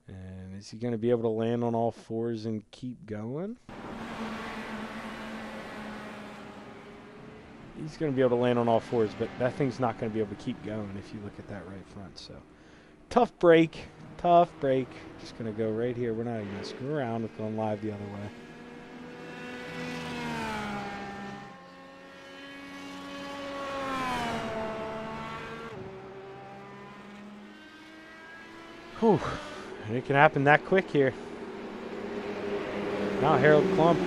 And is he going to be able to land on all fours and keep going? He's going to be able to land on all fours, but that thing's not going to be able to keep going if you look at that right front. So Tough break. Tough break. Just going to go right here. We're not even going to screw around with going live the other way. Whew. It can happen that quick here. Now Harold Klump,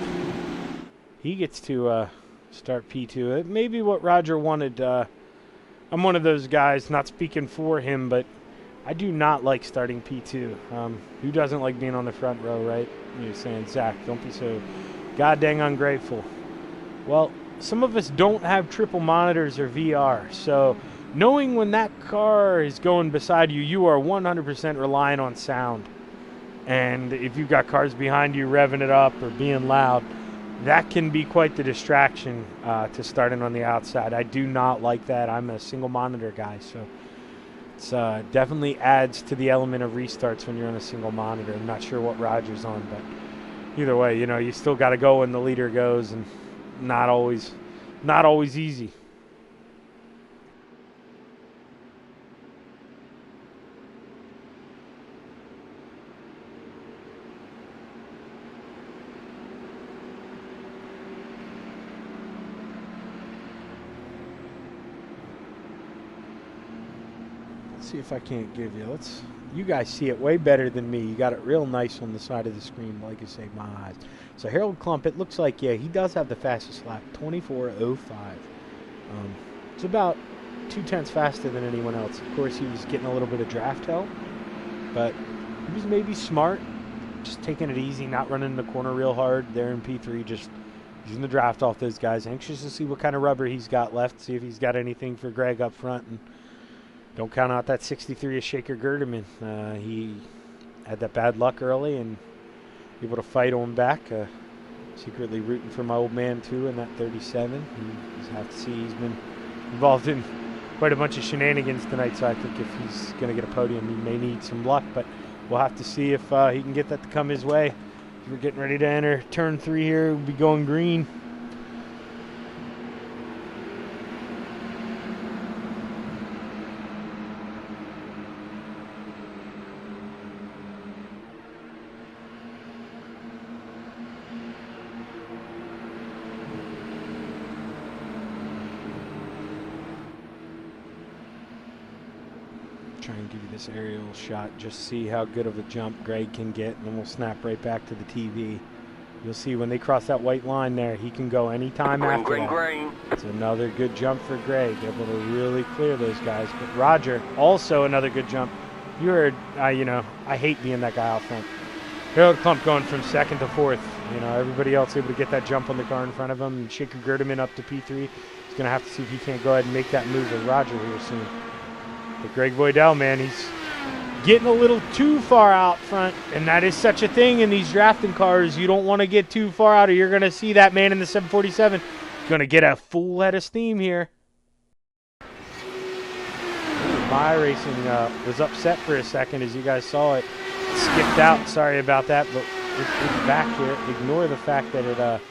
he gets to start P2. It may be what Roger wanted. I'm one of those guys, not speaking for him, but I do not like starting P2. Who doesn't like being on the front row, right? You're saying, Zach, don't be so god dang ungrateful. Well, some of us don't have triple monitors or VR, so knowing when that car is going beside you, you are 100% relying on sound. And if you've got cars behind you revving it up or being loud, that can be quite the distraction to starting on the outside. I do not like that. I'm a single monitor guy, so it's definitely adds to the element of restarts when you're on a single monitor. I'm not sure what Roger's on, but either way, you know, you still got to go when the leader goes, and not always easy. See if I can't give you. You guys see it way better than me. You got it real nice on the side of the screen, like I say, my eyes. So Harold Klump, it looks like, yeah, he does have the fastest lap, 24:05. It's about 0.2 faster than anyone else. Of course, he was getting a little bit of draft help, but he was maybe smart, just taking it easy, not running the corner real hard there in P3, just using the draft off those guys. Anxious to see what kind of rubber he's got left, see if he's got anything for Greg up front, and don't count out that 63 of Shaker Gerdeman. He had that bad luck early and able to fight on back. Secretly rooting for my old man, too, in that 37. You have to see he's been involved in quite a bunch of shenanigans tonight, so I think if he's going to get a podium, he may need some luck. But we'll have to see if he can get that to come his way. We're getting ready to enter turn 3 here. We'll be going green. Try and give you this aerial shot, just see how good of a jump Greg can get, and then we'll snap right back to the TV. You'll see when they cross that white line there, he can go anytime after that. It's another good jump for Greg, able to really clear those guys. But Roger, also another good jump. You heard, you know, I hate being that guy out front. Harold Klump going from 2nd to 4th. You know, everybody else able to get that jump on the car in front of him. And Shaker Gerdeman up to P3. He's going to have to see if he can't go ahead and make that move with Roger here soon. But Greg Boydell, man, he's getting a little too far out front, and that is such a thing in these drafting cars. You don't want to get too far out, or you're going to see that man in the 747 going to get a full head of steam here. My Racing was upset for a second, as you guys saw it. Skipped out. Sorry about that, but it's back here. Ignore the fact that it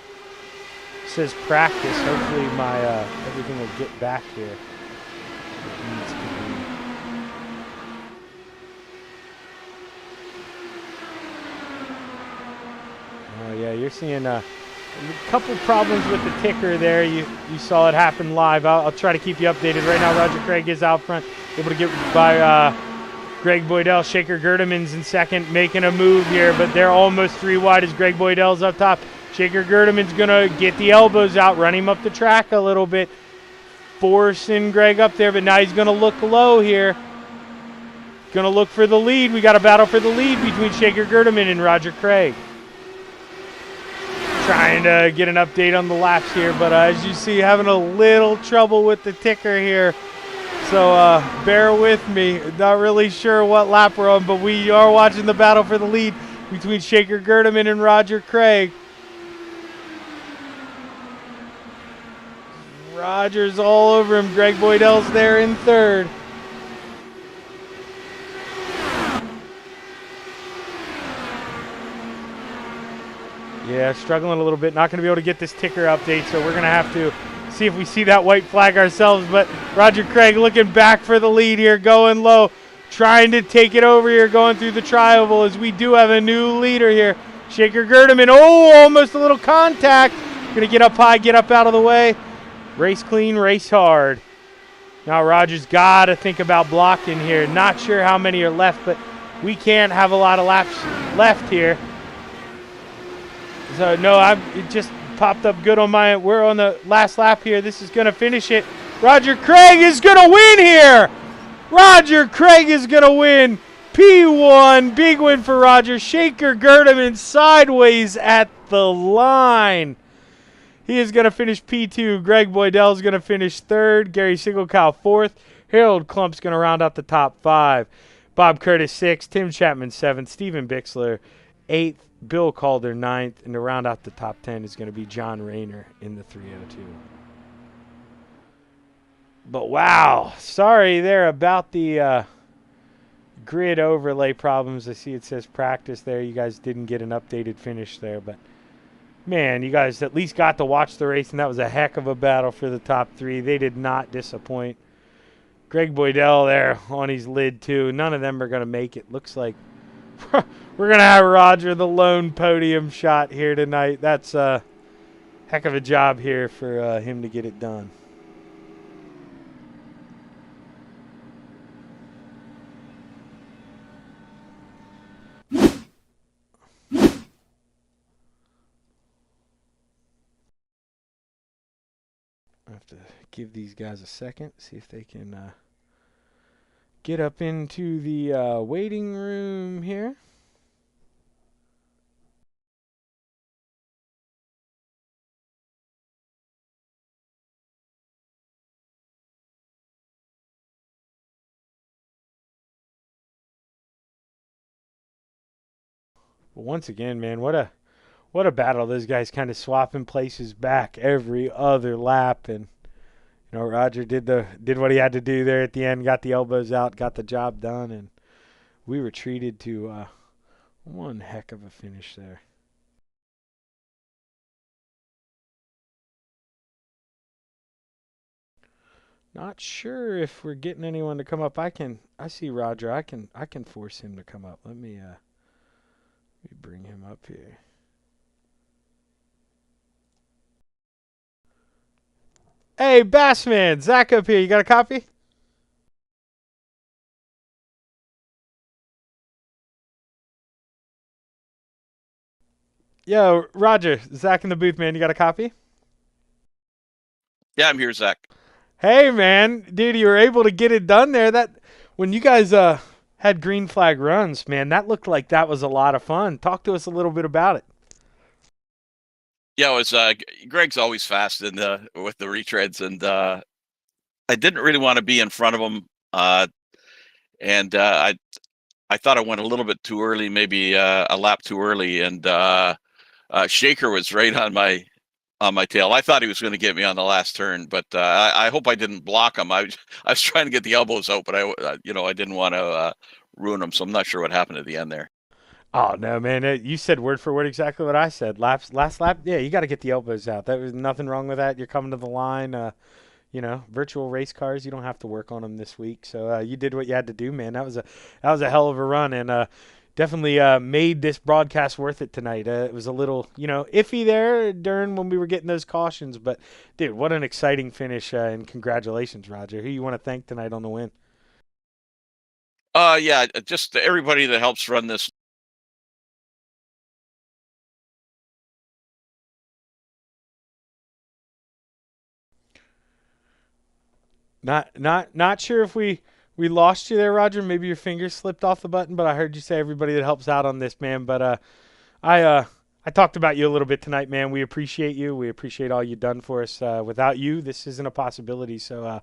says practice. Hopefully my everything will get back here. It needs to be. Oh yeah, you're seeing a couple problems with the ticker there. You saw it happen live. I'll try to keep you updated. Right now, Roger Craig is out front, able to get by Greg Boydell. Shaker Gerdeman's in 2nd, making a move here, but they're almost 3 wide as Greg Boydell's up top. Shaker Gerdeman's gonna get the elbows out, run him up the track a little bit, forcing Greg up there, but now he's gonna look low here. Gonna look for the lead. We got a battle for the lead between Shaker Gerdeman and Roger Craig. Trying to get an update on the laps here, but as you see, having a little trouble with the ticker here. So bear with me. Not really sure what lap we're on, but we are watching the battle for the lead between Shaker Gerdeman and Roger Craig. Roger's all over him. Greg Boydell's there in 3rd. Yeah, struggling a little bit. Not going to be able to get this ticker update, so we're going to have to see if we see that white flag ourselves. But Roger Craig looking back for the lead here, going low. trying to take it over here going through the tri-oval as we do have a new leader here. Shaker Gerdeman, almost a little contact. Gonna get up high, get up out of the way. Race clean, race hard. Now Roger's got to think about blocking here. Not sure how many are left, but we can't have a lot of laps left here. So no, it just popped up good on my, we're on the last lap here. This is gonna finish it. Roger Craig is gonna win here. Roger Craig is gonna win. P1, big win for Roger. Shaker Gerdeman sideways at the line. He is going to finish P2. Greg Boydell is going to finish third. Gary Singlecow fourth. Harold Klump's going to round out the top five. Bob Curtis sixth. Tim Chapman seventh. Steven Bixler eighth. Bill Calder ninth. And to round out the top 10 is going to be John Rayner in the 302. But wow, sorry there about the grid overlay problems. I see it says practice there. You guys didn't get an updated finish there, but man, you guys at least got to watch the race, and that was a heck of a battle for the top three. They did not disappoint. Greg Boydell there on his lid, too. None of them are going to make it. Looks like we're going to have Roger the lone podium shot here tonight. That's a heck of a job here for him to get it done. I have to give these guys a second, see if they can get up into the waiting room here. But once again, man, what a battle. Those guys kind of swapping places back every other lap, and you know, Roger did what he had to do there at the end, got the elbows out, got the job done, and we retreated to one heck of a finish there. Not sure if we're getting anyone to come up. I see Roger. I can force him to come up. Let me bring him up here. Hey, Bassman, Zach up here. You got a copy? Yo, Roger, Zach in the booth, man. You got a copy? Yeah, I'm here, Zach. Hey, man, dude, you were able to get it done there. That when you guys had green flag runs, man, that looked like that was a lot of fun. Talk to us a little bit about it. Yeah, it was Greg's always fast with the retreads, and I didn't really want to be in front of him, and I thought I went a little bit too early, maybe a lap too early, and Shaker was right on my tail. I thought he was going to get me on the last turn, but I hope I didn't block him. I was trying to get the elbows out, but I didn't want to ruin him, so I'm not sure what happened at the end there. Oh, no, man. You said word for word exactly what I said. Last lap, yeah, you got to get the elbows out. There was nothing wrong with that. You're coming to the line. Virtual race cars, you don't have to work on them this week. So you did what you had to do, man. That was a hell of a run, and definitely made this broadcast worth it tonight. It was a little, iffy there during when we were getting those cautions. But, dude, what an exciting finish, and congratulations, Roger. Who you want to thank tonight on the win? Yeah, just everybody that helps run this. Not sure if we lost you there, Roger. Maybe your fingers slipped off the button, but I heard you say everybody that helps out on this, man. But I talked about you a little bit tonight, man. We appreciate you. We appreciate all you've done for us. Without you, this isn't a possibility. So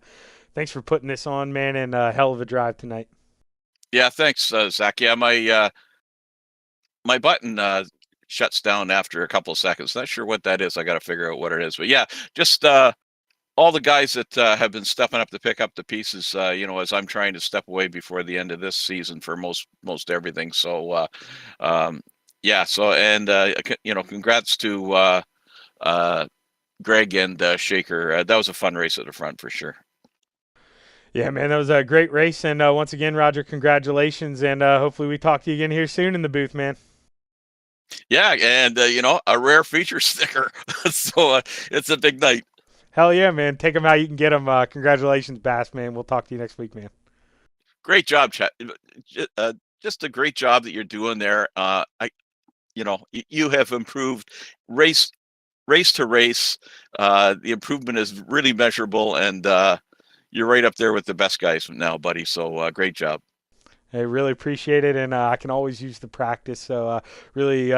thanks for putting this on, man, and a hell of a drive tonight. Yeah, thanks, Zach. Yeah, my button shuts down after a couple of seconds. Not sure what that is. I got to figure out what it is. But yeah, just all the guys that have been stepping up to pick up the pieces, as I'm trying to step away before the end of this season for most everything. So, yeah. So, and congrats to Greg and Shaker. That was a fun race at the front for sure. Yeah, man, that was a great race. And once again, Roger, congratulations. And hopefully we talk to you again here soon in the booth, man. Yeah, and a rare feature sticker. So it's a big night. Hell yeah, man. Take them how you can get them. Congratulations, Bass, man. We'll talk to you next week, man. Great job, Chet. Just a great job that you're doing there. You have improved race to race. The improvement is really measurable, and you're right up there with the best guys now, buddy. So great job. I really appreciate it, and I can always use the practice. So really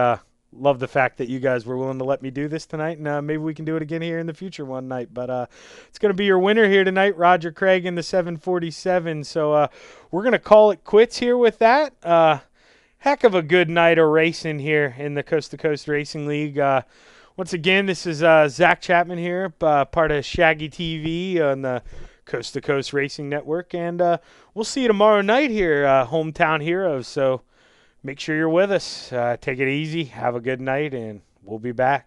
love the fact that you guys were willing to let me do this tonight, and maybe we can do it again here in the future one night. But it's going to be your winner here tonight, Roger Craig in the 747. So we're going to call it quits here with that. Heck of a good night of racing here in the Coast to Coast Racing League. Once again, this is Zach Chapman here, part of Shaggy TV on the Coast to Coast Racing Network, and we'll see you tomorrow night here, Hometown Heroes. So make sure you're with us. Take it easy, have a good night, and we'll be back.